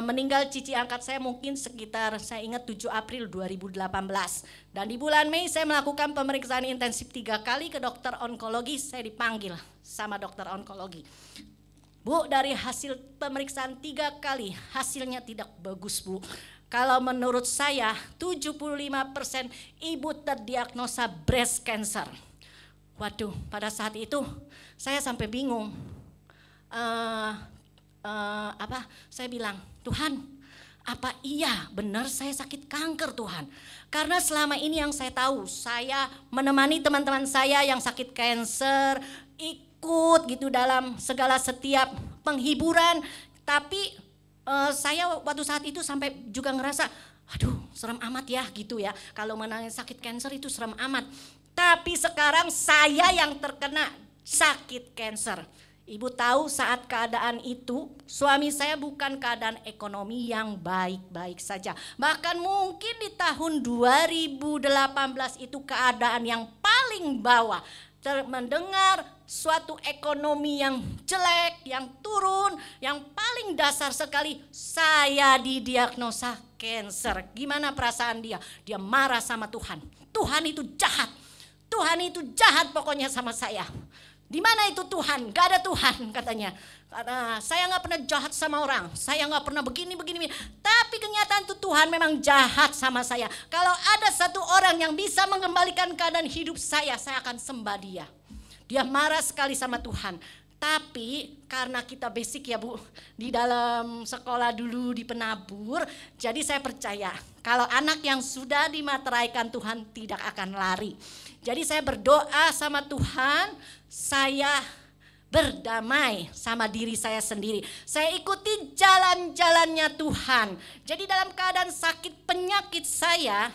meninggal cici angkat saya mungkin sekitar saya ingat 7 April 2018. Dan di bulan Mei saya melakukan pemeriksaan intensif 3 kali ke dokter onkologi. Saya dipanggil sama dokter onkologi. Bu, dari hasil pemeriksaan 3 kali hasilnya tidak bagus Bu. Kalau menurut saya 75% ibu terdiagnosa breast cancer. Waduh, pada saat itu saya sampai bingung. Saya bilang, Tuhan, apa iya benar saya sakit kanker Tuhan? Karena selama ini yang saya tahu, saya menemani teman-teman saya yang sakit kanker, ikut gitu dalam segala setiap penghiburan. Tapi saya waktu saat itu sampai juga ngerasa, aduh serem amat ya gitu ya. Kalau menangani sakit kanker itu serem amat. Tapi sekarang saya yang terkena sakit kanker. Ibu tahu saat keadaan itu suami saya bukan keadaan ekonomi yang baik-baik saja. Bahkan mungkin di tahun 2018 itu keadaan yang paling bawah. Mendengar suatu ekonomi yang jelek, yang turun, yang paling dasar sekali, saya didiagnosa kanker. Gimana perasaan dia? Dia marah sama Tuhan. Tuhan itu jahat. Tuhan itu jahat pokoknya sama saya. Di mana itu Tuhan? Gak ada Tuhan katanya. Saya gak pernah jahat sama orang. Saya gak pernah begini. Tapi kenyataan itu Tuhan memang jahat sama saya. Kalau ada satu orang yang bisa mengembalikan keadaan hidup saya akan sembah dia. dia marah sekali sama Tuhan. Tapi karena kita basic ya Bu, di dalam sekolah dulu di penabur, jadi saya percaya kalau anak yang sudah dimateraikan Tuhan tidak akan lari. Jadi saya berdoa sama Tuhan, saya berdamai sama diri saya sendiri. Saya ikuti jalan-jalannya Tuhan. Jadi dalam keadaan sakit penyakit saya,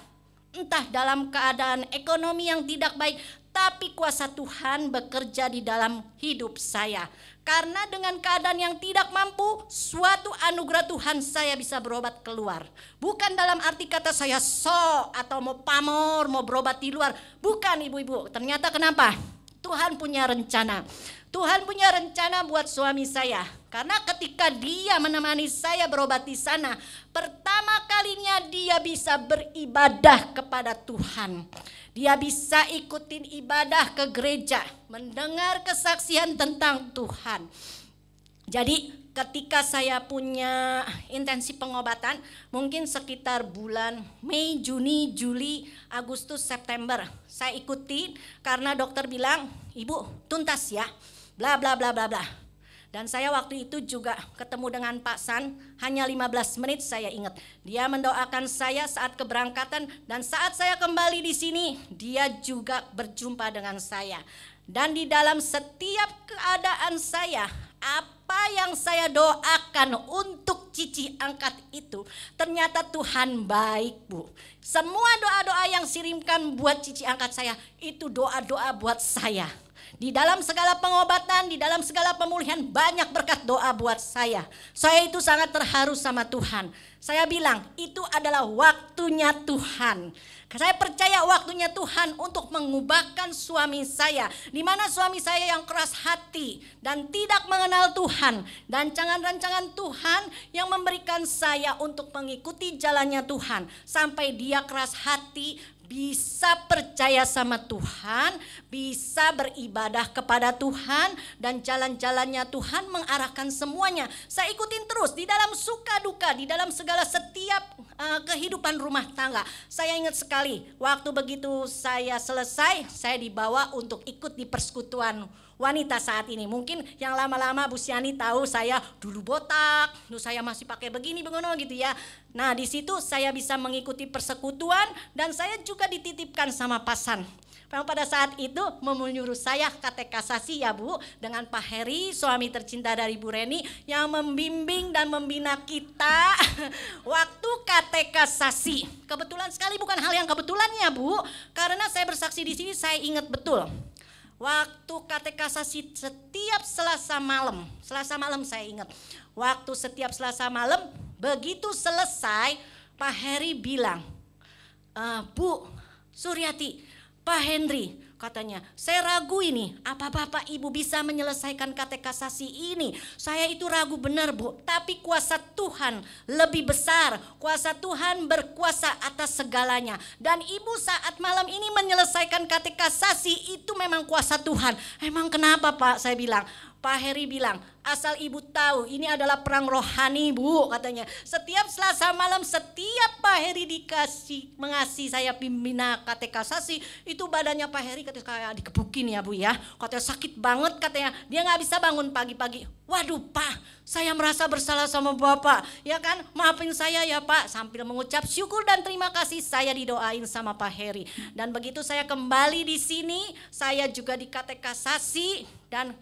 entah dalam keadaan ekonomi yang tidak baik, tapi kuasa Tuhan bekerja di dalam hidup saya. Karena dengan keadaan yang tidak mampu, suatu anugerah Tuhan saya bisa berobat keluar. Bukan dalam arti kata saya sok atau mau pamor, mau berobat di luar. Bukan ibu-ibu, ternyata kenapa? Tuhan punya rencana. Tuhan punya rencana buat suami saya. Karena ketika dia menemani saya berobat di sana, pertama kalinya dia bisa beribadah kepada Tuhan. Dia bisa ikutin ibadah ke gereja, mendengar kesaksian tentang Tuhan. Jadi ketika saya punya intensi pengobatan, mungkin sekitar bulan Mei, Juni, Juli, Agustus, September, saya ikuti karena dokter bilang, "Ibu, tuntas ya." Bla bla bla bla bla. Dan saya waktu itu juga ketemu dengan Pak San, hanya 15 menit saya ingat. Dia mendoakan saya saat keberangkatan dan saat saya kembali di sini, dia juga berjumpa dengan saya. Dan di dalam setiap keadaan saya, apa yang saya doakan untuk cici angkat itu, ternyata Tuhan baik Bu. Semua doa-doa yang kirimkan buat cici angkat saya, itu doa-doa buat saya. Di dalam segala pengobatan, di dalam segala pemulihan, banyak berkat doa buat saya. Saya itu sangat terharu sama Tuhan. Saya bilang itu adalah waktunya Tuhan. Saya percaya waktunya Tuhan untuk mengubahkan suami saya. Di mana suami saya yang keras hati dan tidak mengenal Tuhan. Dan rancangan-rancangan Tuhan yang memberikan saya untuk mengikuti jalannya Tuhan. Sampai dia keras hati, bisa percaya sama Tuhan, bisa beribadah kepada Tuhan, dan jalan-jalannya Tuhan mengarahkan semuanya. Saya ikutin terus di dalam suka duka, di dalam segala setiap kehidupan rumah tangga. Saya ingat sekali waktu begitu saya selesai, saya dibawa untuk ikut di persekutuan wanita saat ini. Mungkin yang lama-lama Bu Siani tahu saya dulu botak, dulu saya masih pakai begini gitu ya. Nah di situ saya bisa mengikuti persekutuan dan saya juga dititipkan sama Pasan. Pada saat itu menyuruh saya katekasasi ya Bu, dengan Pak Heri, suami tercinta dari Bu Reni, yang membimbing dan membina kita waktu katekasasi. Kebetulan sekali, bukan hal yang kebetulan ya Bu, karena saya bersaksi di sini, saya ingat betul. Waktu katekasasi setiap Selasa malam saya ingat. Waktu setiap Selasa malam, begitu selesai, Pak Heri bilang, "Bu Suryati, Pak Henry," katanya, "saya ragu ini, apa Bapak Ibu bisa menyelesaikan katekasasi ini? Saya itu ragu benar Bu, tapi kuasa Tuhan lebih besar, kuasa Tuhan berkuasa atas segalanya. Dan Ibu saat malam ini menyelesaikan katekasasi itu memang kuasa Tuhan." "Emang kenapa Pak?" saya bilang. Pak Heri bilang, "Asal Ibu tahu ini adalah perang rohani Bu," katanya. Setiap Selasa malam, setiap Pak Heri mengasih saya pembina katekasasi, itu badannya Pak Heri katanya kayak dikebukin ya Bu ya. Katanya sakit banget katanya, dia gak bisa bangun pagi-pagi. "Waduh Pak, saya merasa bersalah sama Bapak, ya kan, maafin saya ya Pak." Sambil mengucap syukur dan terima kasih, saya didoain sama Pak Heri. Dan begitu saya kembali di sini, saya juga dikatekasasi dan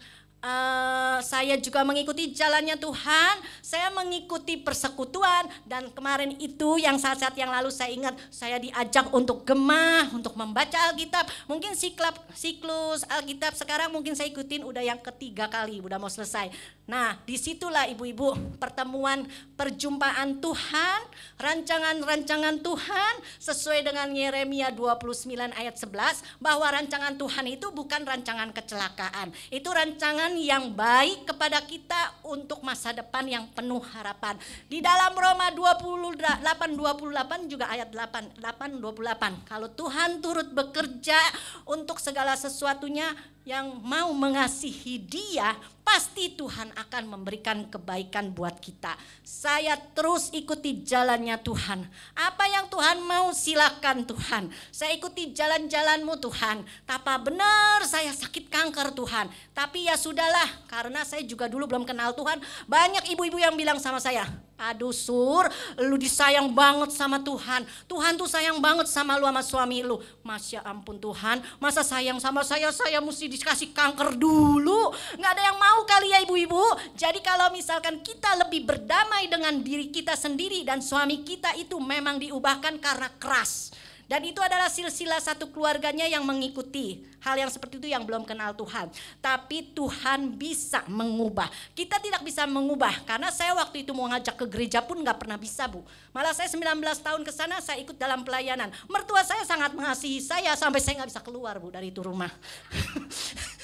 saya juga mengikuti jalannya Tuhan. Saya mengikuti persekutuan, dan kemarin itu yang saat-saat yang lalu saya ingat, saya diajak untuk gemah, untuk membaca Alkitab. Mungkin siklus Alkitab sekarang mungkin saya ikutin udah yang ketiga kali, udah mau selesai. Nah disitulah ibu-ibu pertemuan perjumpaan Tuhan, rancangan-rancangan Tuhan sesuai dengan Yeremia 29 ayat 11, bahwa rancangan Tuhan itu bukan rancangan kecelakaan, itu rancangan yang baik kepada kita untuk masa depan yang penuh harapan. Di dalam Roma 28 juga ayat 8:28, kalau Tuhan turut bekerja untuk segala sesuatunya, yang mau mengasihi Dia, pasti Tuhan akan memberikan kebaikan buat kita. Saya terus ikuti jalannya Tuhan. Apa yang Tuhan mau silakan Tuhan. Saya ikuti jalan-jalanmu Tuhan. Tapi benar saya sakit kanker Tuhan. Tapi ya sudahlah, karena saya juga dulu belum kenal Tuhan. Banyak ibu-ibu yang bilang sama saya, aduh Sur, lu disayang banget sama Tuhan. Tuhan tuh sayang banget sama lu sama suami lu. Masya ampun Tuhan, masa sayang sama saya mesti dikasih kanker dulu. Gak ada yang mau kali ya ibu-ibu. Jadi kalau misalkan kita lebih berdamai dengan diri kita sendiri dan suami kita itu memang diubahkan karena keras. Dan itu adalah silsilah satu keluarganya yang mengikuti hal yang seperti itu yang belum kenal Tuhan. Tapi Tuhan bisa mengubah. Kita tidak bisa mengubah karena saya waktu itu mau ngajak ke gereja pun gak pernah bisa Bu. Malah saya 19 tahun ke sana saya ikut dalam pelayanan. Mertua saya sangat mengasihi saya sampai saya gak bisa keluar Bu dari itu rumah.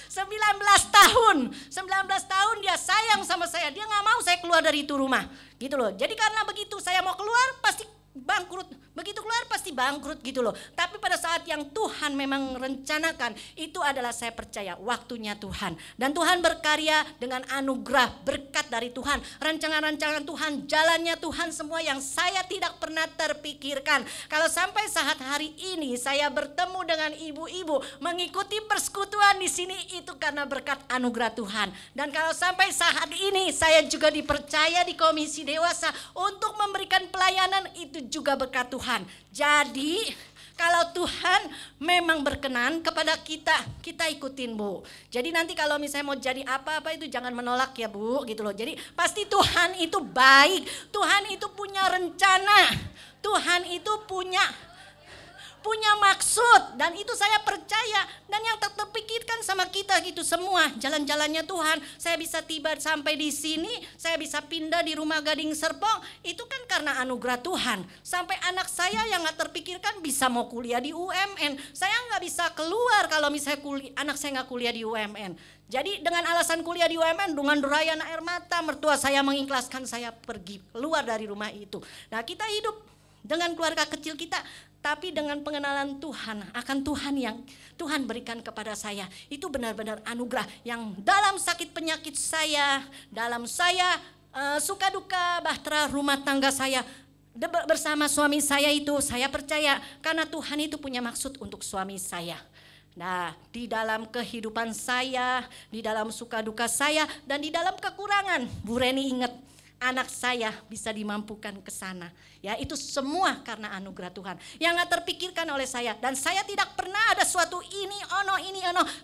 19 tahun dia sayang sama saya. Dia gak mau saya keluar dari itu rumah. Gitu loh. Jadi karena begitu saya mau keluar pasti bangkrut, begitu keluar pasti bangkrut gitu loh. Tapi pada saat yang Tuhan memang rencanakan, itu adalah saya percaya waktunya Tuhan. Dan Tuhan berkarya dengan anugerah berkat dari Tuhan. Rancangan-rancangan Tuhan, jalannya Tuhan semua yang saya tidak pernah terpikirkan. Kalau sampai saat hari ini saya bertemu dengan ibu-ibu mengikuti persekutuan di sini, itu karena berkat anugerah Tuhan. Dan kalau sampai saat ini saya juga dipercaya di Komisi Dewasa untuk memberikan pelayanan, itu juga berkat Tuhan. Jadi kalau Tuhan memang berkenan kepada kita, kita ikutin Bu. Jadi nanti kalau misalnya mau jadi apa-apa itu jangan menolak ya Bu gitu loh. Jadi pasti Tuhan itu baik, Tuhan itu punya rencana, Tuhan itu punya maksud, dan itu saya percaya. Dan yang terpikirkan sama kita gitu semua jalan-jalannya Tuhan. Saya bisa tiba sampai di sini, saya bisa pindah di Rumah Gading Serpong, itu kan karena anugerah Tuhan. Sampai anak saya yang gak terpikirkan bisa mau kuliah di UMN. Saya gak bisa keluar kalau misalnya anak saya gak kuliah di UMN. Jadi dengan alasan kuliah di UMN, dengan derayan air mata, mertua saya mengikhlaskan saya pergi keluar dari rumah itu. Nah kita hidup dengan keluarga kecil kita, tapi dengan pengenalan Tuhan akan Tuhan yang Tuhan berikan kepada saya. Itu benar-benar anugerah yang dalam sakit penyakit saya, dalam saya suka duka bahtera rumah tangga saya bersama suami saya itu, saya percaya karena Tuhan itu punya maksud untuk suami saya. Nah, di dalam kehidupan saya, di dalam suka duka saya, dan di dalam kekurangan, Bu Reni ingat, anak saya bisa dimampukan ke sana. Ya, itu semua karena anugerah Tuhan yang gak terpikirkan oleh saya. Dan saya tidak pernah ada suatu ini ono.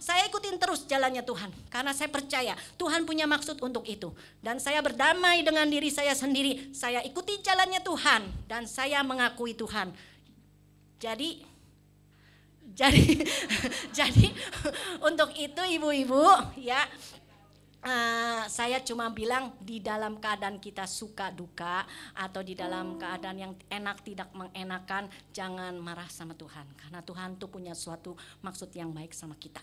Saya ikutin terus jalannya Tuhan. Karena saya percaya Tuhan punya maksud untuk itu. Dan saya berdamai dengan diri saya sendiri. Saya ikuti jalannya Tuhan dan saya mengakui Tuhan. Jadi untuk itu ibu-ibu ya, saya cuma bilang di dalam keadaan kita suka duka atau di dalam keadaan yang enak tidak mengenakan, jangan marah sama Tuhan karena Tuhan tuh punya suatu maksud yang baik sama kita.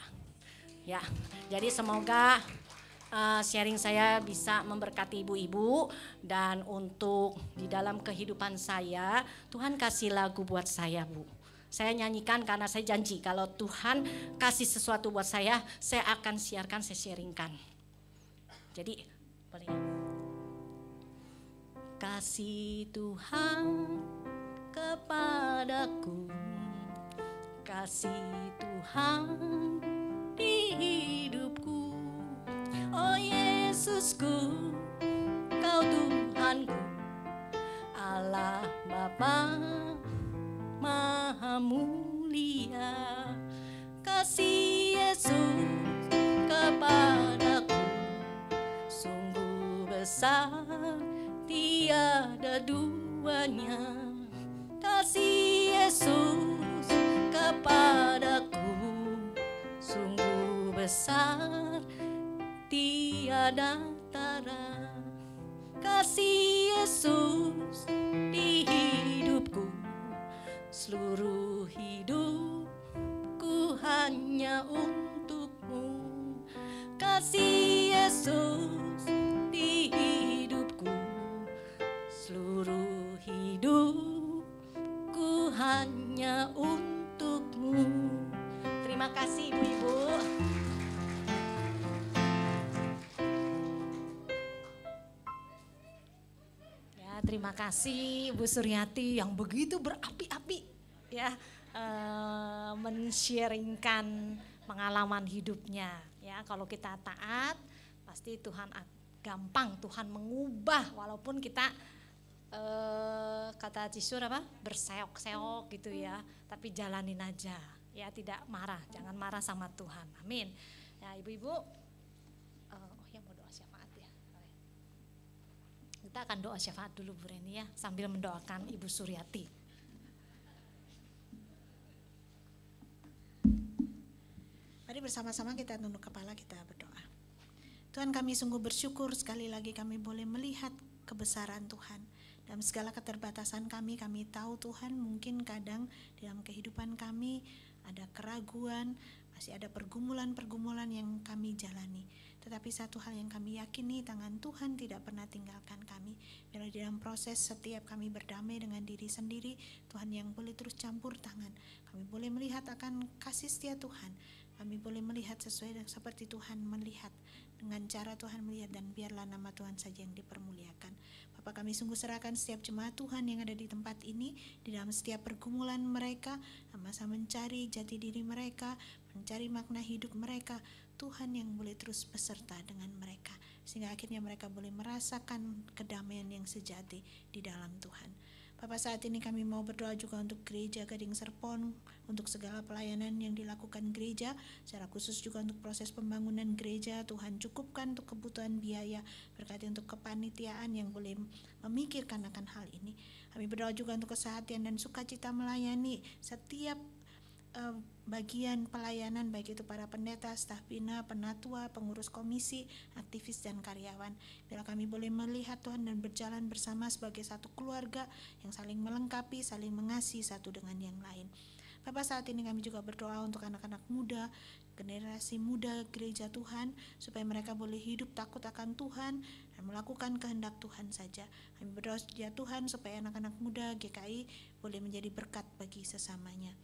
Ya, jadi semoga sharing saya bisa memberkati ibu-ibu, dan untuk di dalam kehidupan saya Tuhan kasih lagu buat saya Bu. Saya nyanyikan karena saya janji kalau Tuhan kasih sesuatu buat saya akan siarkan, saya sharingkan. Jadi boleh ya? Kasih Tuhan kepadaku, kasih Tuhan di hidupku. Oh Yesusku, Kau Tuhanku, Allah Bapa Maha Mulia. Kasih Yesus kepadaku sungguh besar, tiada duanya. Kasih Yesus kepadaku sungguh besar, tiada tara. Kasih Yesus di hidupku, seluruh hidupku hanya untukmu. Kasih Yesus di hidupku, seluruh hidupku hanya untukmu. Terima kasih ibu-ibu. Terima kasih Bu Suryati yang begitu berapi-api ya, men-sharingkan pengalaman hidupnya ya. Kalau kita taat pasti Tuhan gampang, Tuhan mengubah walaupun kita kata Cisur apa, berseok-seok gitu ya, tapi jalanin aja ya, tidak marah, jangan marah sama Tuhan. Amin. Ya ibu-ibu, yang mau doa syafaat ya. Kita akan doa syafaat dulu Bu Reni ya, sambil mendoakan Ibu Suryati. Mari bersama-sama kita tunduk kepala, kita berdoa. Tuhan, kami sungguh bersyukur sekali lagi kami boleh melihat kebesaran Tuhan. Dalam segala keterbatasan kami tahu Tuhan mungkin kadang dalam kehidupan kami ada keraguan, masih ada pergumulan-pergumulan yang kami jalani. Tetapi satu hal yang kami yakini, tangan Tuhan tidak pernah tinggalkan kami. Bila di dalam proses setiap kami berdamai dengan diri sendiri, Tuhan yang boleh terus campur tangan. Kami boleh melihat akan kasih setia Tuhan. Kami boleh melihat sesuai seperti Tuhan melihat, dengan cara Tuhan melihat, dan biarlah nama Tuhan saja yang dipermuliakan. Bapak, kami sungguh serahkan setiap jemaat Tuhan yang ada di tempat ini, di dalam setiap pergumulan mereka, masa mencari jati diri mereka, mencari makna hidup mereka. Tuhan yang boleh terus beserta dengan mereka, sehingga akhirnya mereka boleh merasakan kedamaian yang sejati di dalam Tuhan. Bapak, saat ini kami mau berdoa juga untuk gereja Gading Serpong, untuk segala pelayanan yang dilakukan gereja, secara khusus juga untuk proses pembangunan gereja. Tuhan cukupkan untuk kebutuhan biaya, berkati untuk kepanitiaan yang boleh memikirkan akan hal ini. Kami berdoa juga untuk kesehatan dan sukacita melayani setiap bagian pelayanan, baik itu para pendeta, staf bina, penatua, pengurus komisi, aktivis dan karyawan. Bila kami boleh melihat Tuhan dan berjalan bersama sebagai satu keluarga yang saling melengkapi, saling mengasihi satu dengan yang lain. Bapak, saat ini kami juga berdoa untuk anak-anak muda, generasi muda gereja Tuhan, supaya mereka boleh hidup takut akan Tuhan dan melakukan kehendak Tuhan saja. Kami berdoa ya Tuhan, supaya anak-anak muda GKI boleh menjadi berkat bagi sesamanya.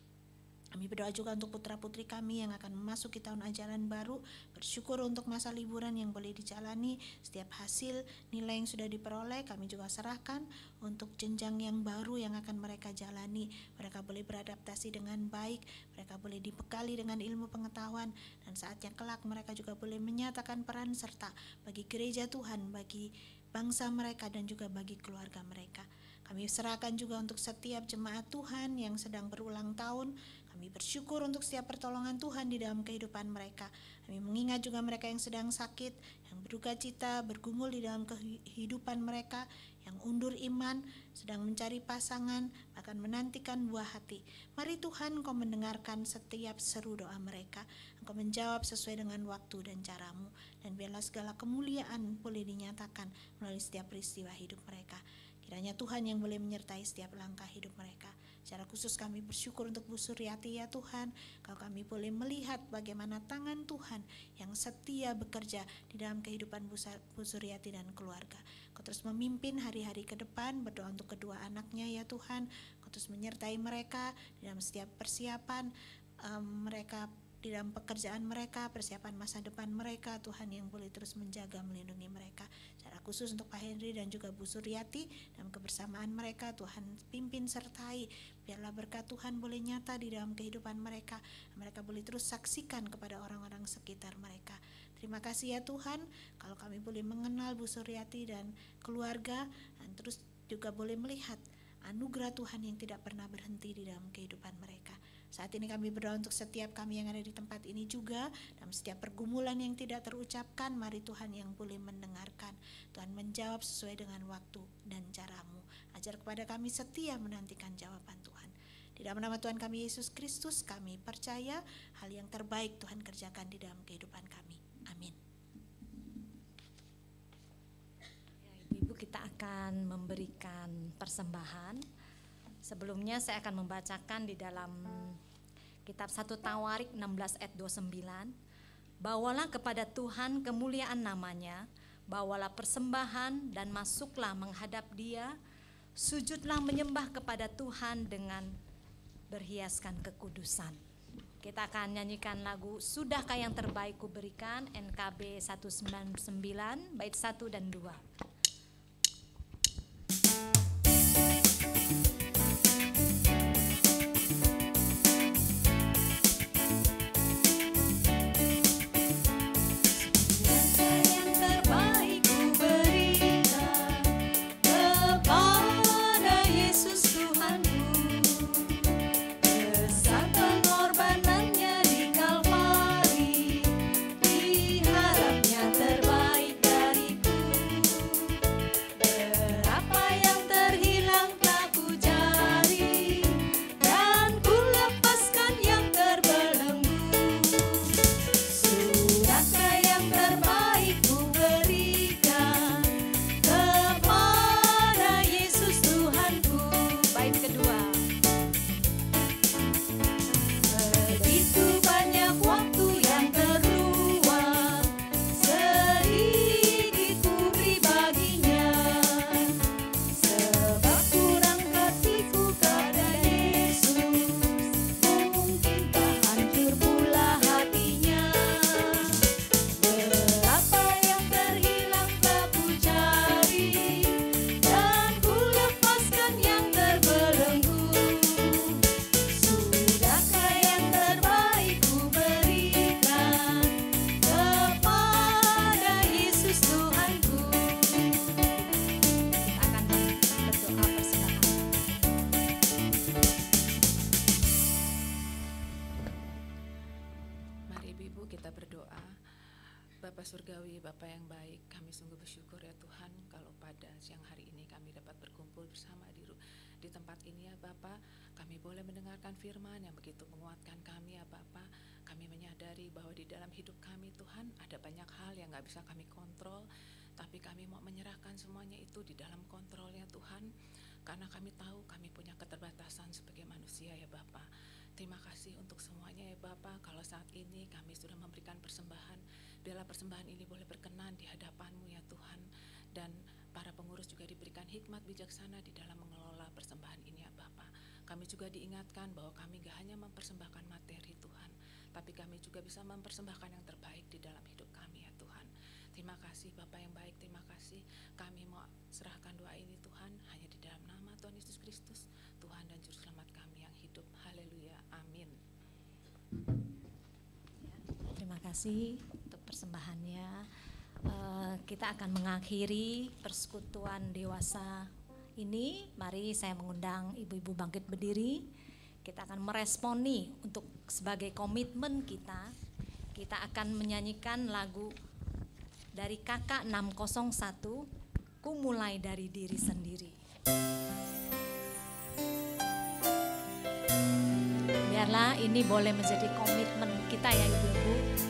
Kami berdoa juga untuk putra-putri kami yang akan memasuki tahun ajaran baru. Bersyukur untuk masa liburan yang boleh dijalani. Setiap hasil nilai yang sudah diperoleh kami juga serahkan untuk jenjang yang baru yang akan mereka jalani. Mereka boleh beradaptasi dengan baik, mereka boleh dibekali dengan ilmu pengetahuan, dan saatnya kelak mereka juga boleh menyatakan peran serta bagi gereja Tuhan, bagi bangsa mereka dan juga bagi keluarga mereka. Kami serahkan juga untuk setiap jemaat Tuhan yang sedang berulang tahun. Kami bersyukur untuk setiap pertolongan Tuhan di dalam kehidupan mereka. Kami mengingat juga mereka yang sedang sakit, yang berduka cita, bergumul di dalam kehidupan mereka, yang undur iman, sedang mencari pasangan, bahkan menantikan buah hati. Mari Tuhan, Engkau mendengarkan setiap seru doa mereka. Engkau menjawab sesuai dengan waktu dan caramu. Dan biarlah segala kemuliaan boleh dinyatakan melalui setiap peristiwa hidup mereka. Kiranya Tuhan yang boleh menyertai setiap langkah hidup mereka. Secara khusus kami bersyukur untuk Bu Suryati ya Tuhan. Kalau kami boleh melihat bagaimana tangan Tuhan yang setia bekerja di dalam kehidupan Bu Suryati dan keluarga. Kau terus memimpin hari-hari ke depan, berdoa untuk kedua anaknya ya Tuhan. Kau terus menyertai mereka di dalam setiap persiapan mereka, di dalam pekerjaan mereka, persiapan masa depan mereka. Tuhan yang boleh terus menjaga, melindungi mereka. Secara khusus untuk Pak Henry dan juga Bu Suryati, dalam kebersamaan mereka Tuhan pimpin sertai. Biarlah berkat Tuhan boleh nyata di dalam kehidupan mereka. Mereka boleh terus saksikan kepada orang-orang sekitar mereka. Terima kasih ya Tuhan, kalau kami boleh mengenal Bu Suryati dan keluarga, dan terus juga boleh melihat anugerah Tuhan yang tidak pernah berhenti di dalam kehidupan mereka. Saat ini kami berdoa untuk setiap kami yang ada di tempat ini juga, dalam setiap pergumulan yang tidak terucapkan, mari Tuhan yang boleh mendengarkan. Tuhan menjawab sesuai dengan waktu dan caramu. Ajar kepada kami setia menantikan jawaban Tuhan. Di dalam nama Tuhan kami Yesus Kristus, kami percaya hal yang terbaik Tuhan kerjakan di dalam kehidupan kami. Amin. Ibu, kita akan memberikan persembahan. Sebelumnya saya akan membacakan di dalam kitab 1 Tawarik 16 ayat 29. Bawalah kepada Tuhan kemuliaan namanya, bawalah persembahan dan masuklah menghadap Dia, sujudlah menyembah kepada Tuhan dengan berhiaskan kekudusan. Kita akan nyanyikan lagu Sudahkah yang terbaik kuberikan, NKB 199 bait 1 dan 2. Ibu kita berdoa. Bapa Surgawi, Bapa yang baik, kami sungguh bersyukur ya Tuhan kalau pada siang hari ini kami dapat berkumpul bersama di tempat ini ya Bapa. Kami boleh mendengarkan firman yang begitu menguatkan kami ya Bapa. Kami menyadari bahwa di dalam hidup kami Tuhan ada banyak hal yang gak bisa kami kontrol, tapi kami mau menyerahkan semuanya itu di dalam kontrolnya Tuhan, karena kami tahu kami punya keterbatasan sebagai manusia ya Bapa. Terima kasih untuk semuanya ya Bapa. Kalau saat ini kami sudah memberikan persembahan, biarlah persembahan ini boleh berkenan di hadapan-Mu ya Tuhan. Dan para pengurus juga diberikan hikmat bijaksana di dalam mengelola persembahan ini ya Bapa. Kami juga diingatkan bahwa kami gak hanya mempersembahkan materi Tuhan, tapi kami juga bisa mempersembahkan yang terbaik di dalam hidup kami ya Tuhan. Terima kasih Bapa yang baik, terima kasih. Kami mau serahkan doa ini Tuhan hanya di dalam nama Tuhan Yesus Kristus, Tuhan dan Juru Selamat kami yang hidup. Haleluya, amin. Terima kasih untuk persembahannya. Kita akan mengakhiri persekutuan dewasa ini. Mari saya mengundang ibu-ibu bangkit berdiri. Kita akan meresponi untuk sebagai komitmen kita. Kita akan menyanyikan lagu dari KK 601, Ku Mulai Dari Diri Sendiri. Biarlah ini boleh menjadi komitmen kita ya ibu-ibu.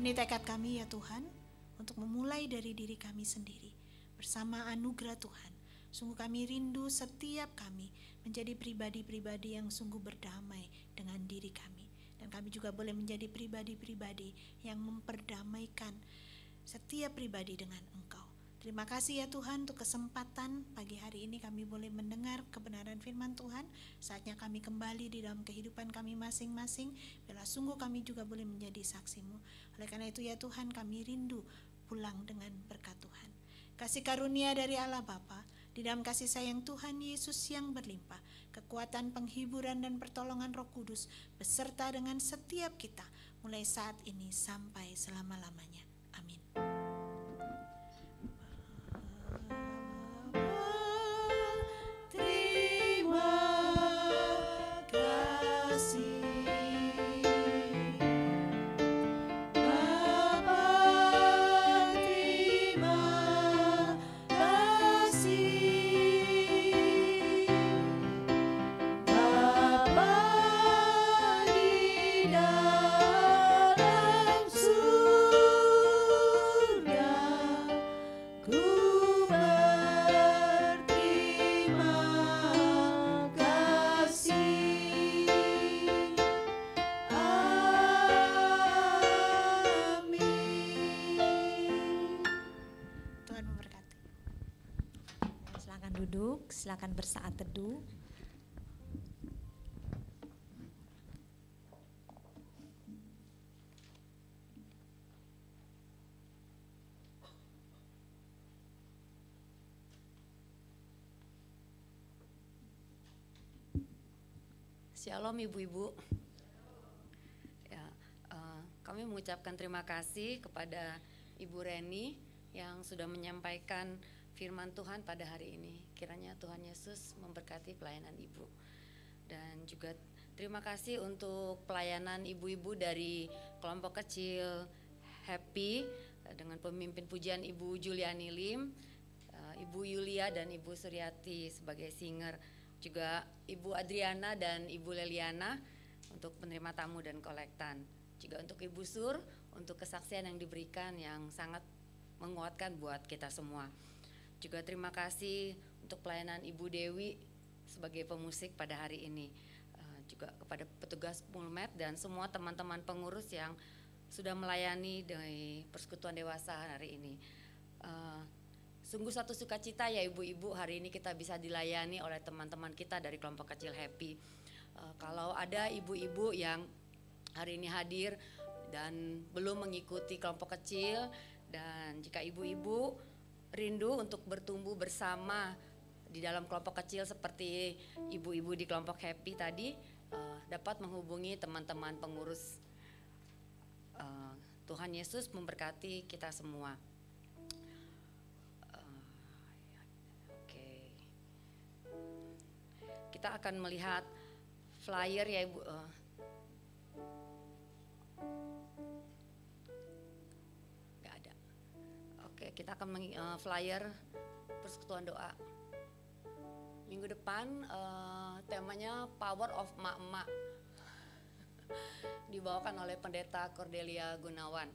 Ini tekad kami ya Tuhan, untuk memulai dari diri kami sendiri. Bersama anugerah Tuhan, sungguh kami rindu setiap kami menjadi pribadi-pribadi yang sungguh berdamai dengan diri kami. Dan kami juga boleh menjadi pribadi-pribadi yang memperdamaikan setiap pribadi dengan Engkau. Terima kasih ya Tuhan untuk kesempatan pagi hari ini kami boleh mendengar kebenaran firman Tuhan. Saatnya kami kembali di dalam kehidupan kami masing-masing. Bila sungguh kami juga boleh menjadi saksi-Mu. Oleh karena itu ya Tuhan, kami rindu pulang dengan berkat Tuhan. Kasih karunia dari Allah Bapa, di dalam kasih sayang Tuhan Yesus yang berlimpah, kekuatan penghiburan dan pertolongan Roh Kudus beserta dengan setiap kita mulai saat ini sampai selama-lamanya. Amin. Terima kasih Bapa, terima kasih Bapa di dalam surga, ku berterima kasih. Amin. Tuhan memberkati. Silakan duduk, silakan bersaat teduh. Shalom ibu-ibu. Ya, kami mengucapkan terima kasih kepada Ibu Reni yang sudah menyampaikan firman Tuhan pada hari ini. Kiranya Tuhan Yesus memberkati pelayanan ibu. Dan juga terima kasih untuk pelayanan ibu-ibu dari kelompok kecil Happy dengan pemimpin pujian Ibu Juliani Lim, Ibu Yulia dan Ibu Suryati sebagai singer. Juga Ibu Adriana dan Ibu Leliana untuk penerima tamu dan kolektan. Juga untuk Ibu Sur untuk kesaksian yang diberikan yang sangat menguatkan buat kita semua. Juga terima kasih untuk pelayanan Ibu Dewi sebagai pemusik pada hari ini. Juga kepada petugas Mulmed dan semua teman-teman pengurus yang sudah melayani di Persekutuan Dewasa hari ini. Sungguh satu sukacita ya ibu-ibu, hari ini kita bisa dilayani oleh teman-teman kita dari kelompok kecil Happy. Kalau ada ibu-ibu yang hari ini hadir dan belum mengikuti kelompok kecil, dan jika ibu-ibu rindu untuk bertumbuh bersama di dalam kelompok kecil seperti ibu-ibu di kelompok Happy tadi, dapat menghubungi teman-teman pengurus. Tuhan Yesus memberkati kita semua. Kita akan melihat flyer ya ibu. Gak ada. Oke, kita akan flyer persekutuan doa. Minggu depan temanya Power of Mak-Mak. Dibawakan oleh Pendeta Cordelia Gunawan.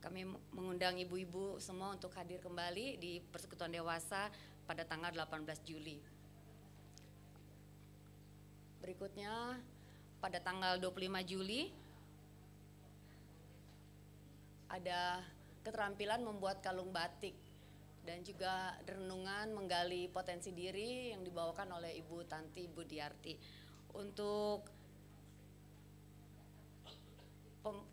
Kami mengundang ibu-ibu semua untuk hadir kembali di Persekutuan Dewasa pada tanggal 18 Juli. Berikutnya pada tanggal 25 Juli ada keterampilan membuat kalung batik dan juga renungan menggali potensi diri yang dibawakan oleh Ibu Tanti Budiarti. Untuk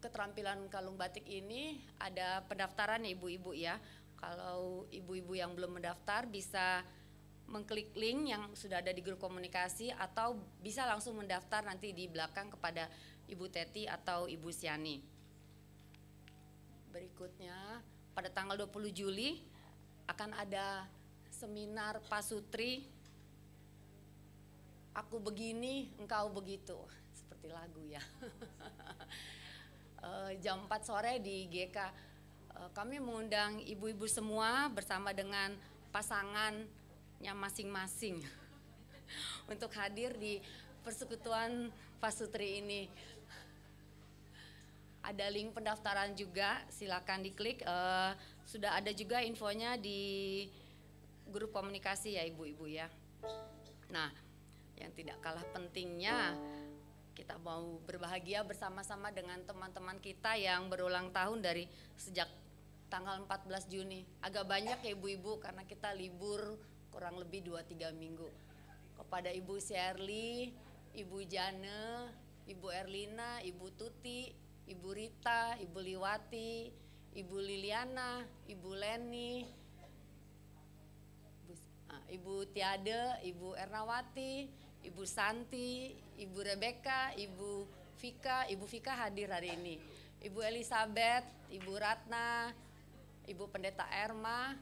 keterampilan kalung batik ini ada pendaftaran ibu-ibu ya. Kalau ibu-ibu yang belum mendaftar bisa mengklik link yang sudah ada di grup komunikasi atau bisa langsung mendaftar nanti di belakang kepada Ibu Teti atau Ibu Siani. Berikutnya pada tanggal 20 Juli akan ada seminar pasutri Aku Begini Engkau Begitu, seperti lagu ya. Jam 4 sore di GK. Kami mengundang ibu-ibu semua bersama dengan pasangan masing-masing untuk hadir di persekutuan pasutri ini. Ada link pendaftaran juga, silakan diklik. Sudah ada juga infonya di grup komunikasi ya ibu-ibu ya. Nah, yang tidak kalah pentingnya, kita mau berbahagia bersama-sama dengan teman-teman kita yang berulang tahun dari sejak tanggal 14 Juni. Agak banyak ya ibu-ibu karena kita libur kurang lebih 2-3 minggu. Kepada Ibu Shirley, Ibu Jane, Ibu Erlina, Ibu Tuti, Ibu Rita, Ibu Liwati, Ibu Liliana, Ibu Leni, Ibu Tiade, Ibu Ernawati, Ibu Santi, Ibu Rebecca, Ibu Vika hadir hari ini. Ibu Elizabeth, Ibu Ratna, Ibu Pendeta Erma,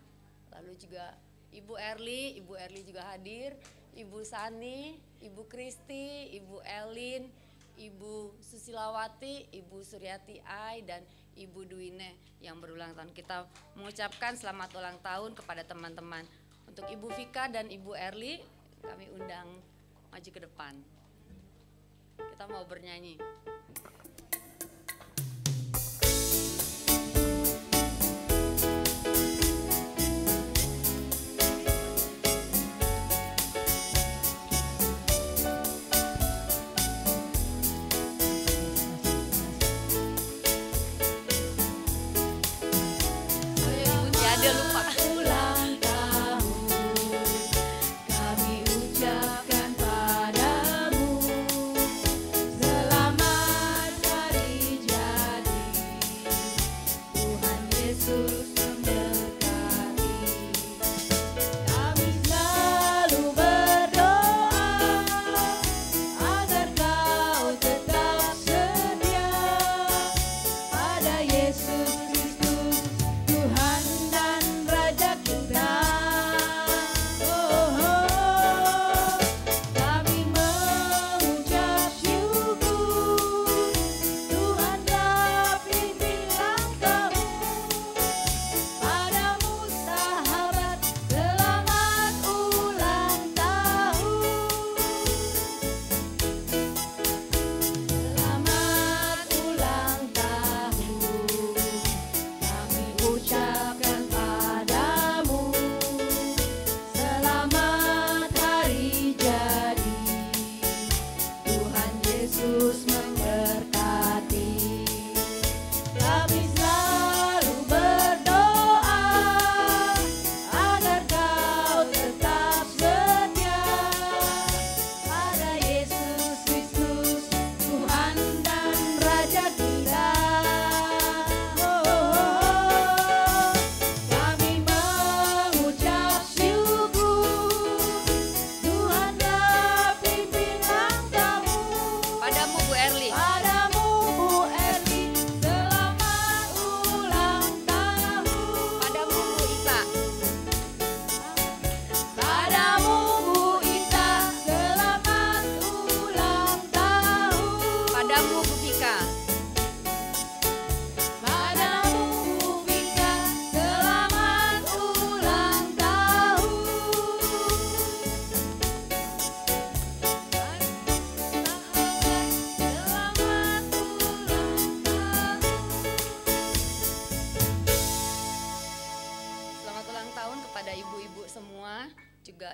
lalu juga Ibu Erli juga hadir, Ibu Sani, Ibu Kristi, Ibu Elin, Ibu Susilawati, Ibu Suryati Ai, dan Ibu Duine yang berulang tahun. Kita mengucapkan selamat ulang tahun kepada teman-teman. Untuk Ibu Vika dan Ibu Erli, kami undang maju ke depan. Kita mau bernyanyi.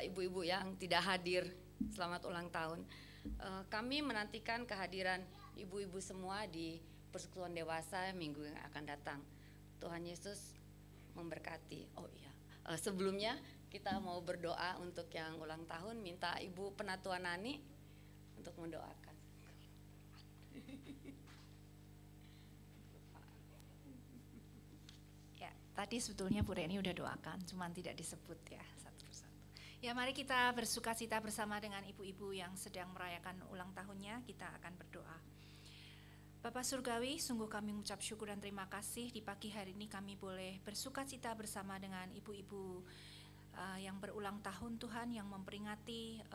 Ibu-ibu yang tidak hadir, selamat ulang tahun. Kami menantikan kehadiran ibu-ibu semua di persekutuan dewasa minggu yang akan datang. Tuhan Yesus memberkati. Oh iya, sebelumnya kita mau berdoa untuk yang ulang tahun. Minta Ibu Penatua Nani untuk mendoakan. Ya, tadi sebetulnya Bu Reni udah doakan, cuman tidak disebut ya. Ya, mari kita bersukacita bersama dengan ibu-ibu yang sedang merayakan ulang tahunnya. Kita akan berdoa. Bapak Surgawi, sungguh kami mengucap syukur dan terima kasih di pagi hari ini kami boleh bersukacita bersama dengan ibu-ibu yang berulang tahun Tuhan, yang memperingati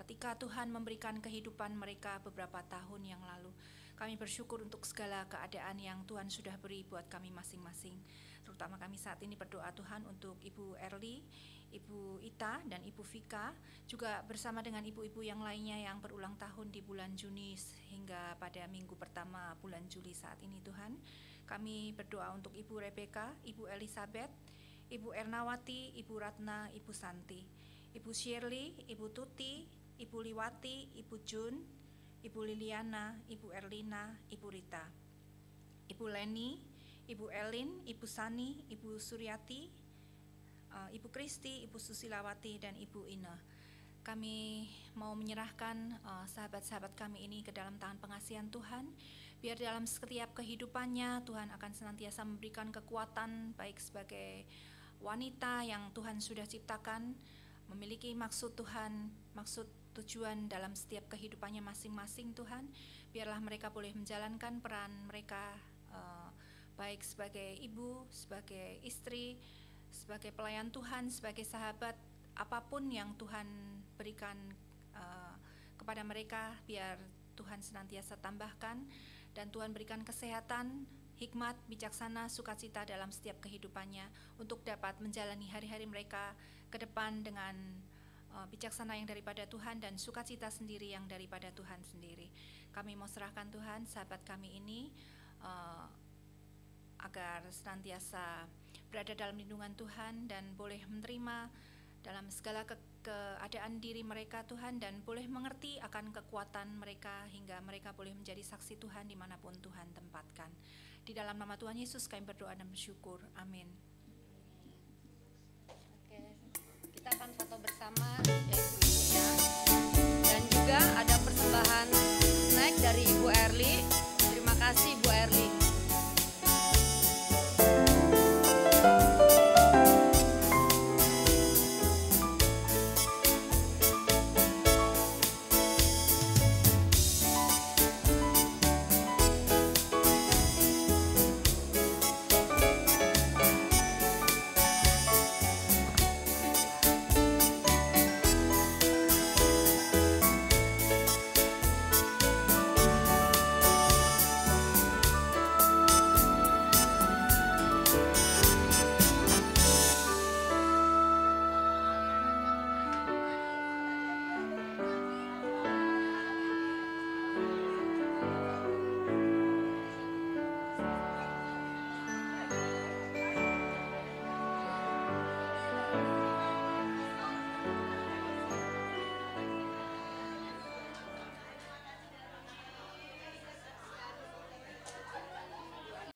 ketika Tuhan memberikan kehidupan mereka beberapa tahun yang lalu. Kami bersyukur untuk segala keadaan yang Tuhan sudah beri buat kami masing-masing. Terutama kami saat ini berdoa Tuhan untuk Ibu Erli, Ibu Ita dan Ibu Vika, juga bersama dengan ibu-ibu yang lainnya yang berulang tahun di bulan Juni hingga pada minggu pertama bulan Juli saat ini Tuhan. Kami berdoa untuk Ibu Rebecca, Ibu Elizabeth, Ibu Ernawati, Ibu Ratna, Ibu Santi, Ibu Shirley, Ibu Tuti, Ibu Liwati, Ibu Jun, Ibu Liliana, Ibu Erlina, Ibu Rita, Ibu Leni, Ibu Elin, Ibu Sani, Ibu Suryati, Ibu Kristi, Ibu Susilawati, dan Ibu Ina. Kami mau menyerahkan sahabat-sahabat kami ini ke dalam tangan pengasihan Tuhan. Biar dalam setiap kehidupannya Tuhan akan senantiasa memberikan kekuatan, baik sebagai wanita yang Tuhan sudah ciptakan, memiliki maksud Tuhan, maksud tujuan dalam setiap kehidupannya masing-masing Tuhan. Biarlah mereka boleh menjalankan peran mereka, baik sebagai ibu, sebagai istri, sebagai pelayan Tuhan, sebagai sahabat, apapun yang Tuhan berikan kepada mereka, biar Tuhan senantiasa tambahkan, dan Tuhan berikan kesehatan, hikmat, bijaksana, sukacita dalam setiap kehidupannya untuk dapat menjalani hari-hari mereka ke depan dengan bijaksana yang daripada Tuhan dan sukacita sendiri yang daripada Tuhan sendiri. Kami mau serahkan Tuhan sahabat kami ini agar senantiasa berada dalam lindungan Tuhan dan boleh menerima dalam segala keadaan diri mereka Tuhan, dan boleh mengerti akan kekuatan mereka hingga mereka boleh menjadi saksi Tuhan dimanapun Tuhan tempatkan. Di dalam nama Tuhan Yesus kami berdoa dan bersyukur. Amin.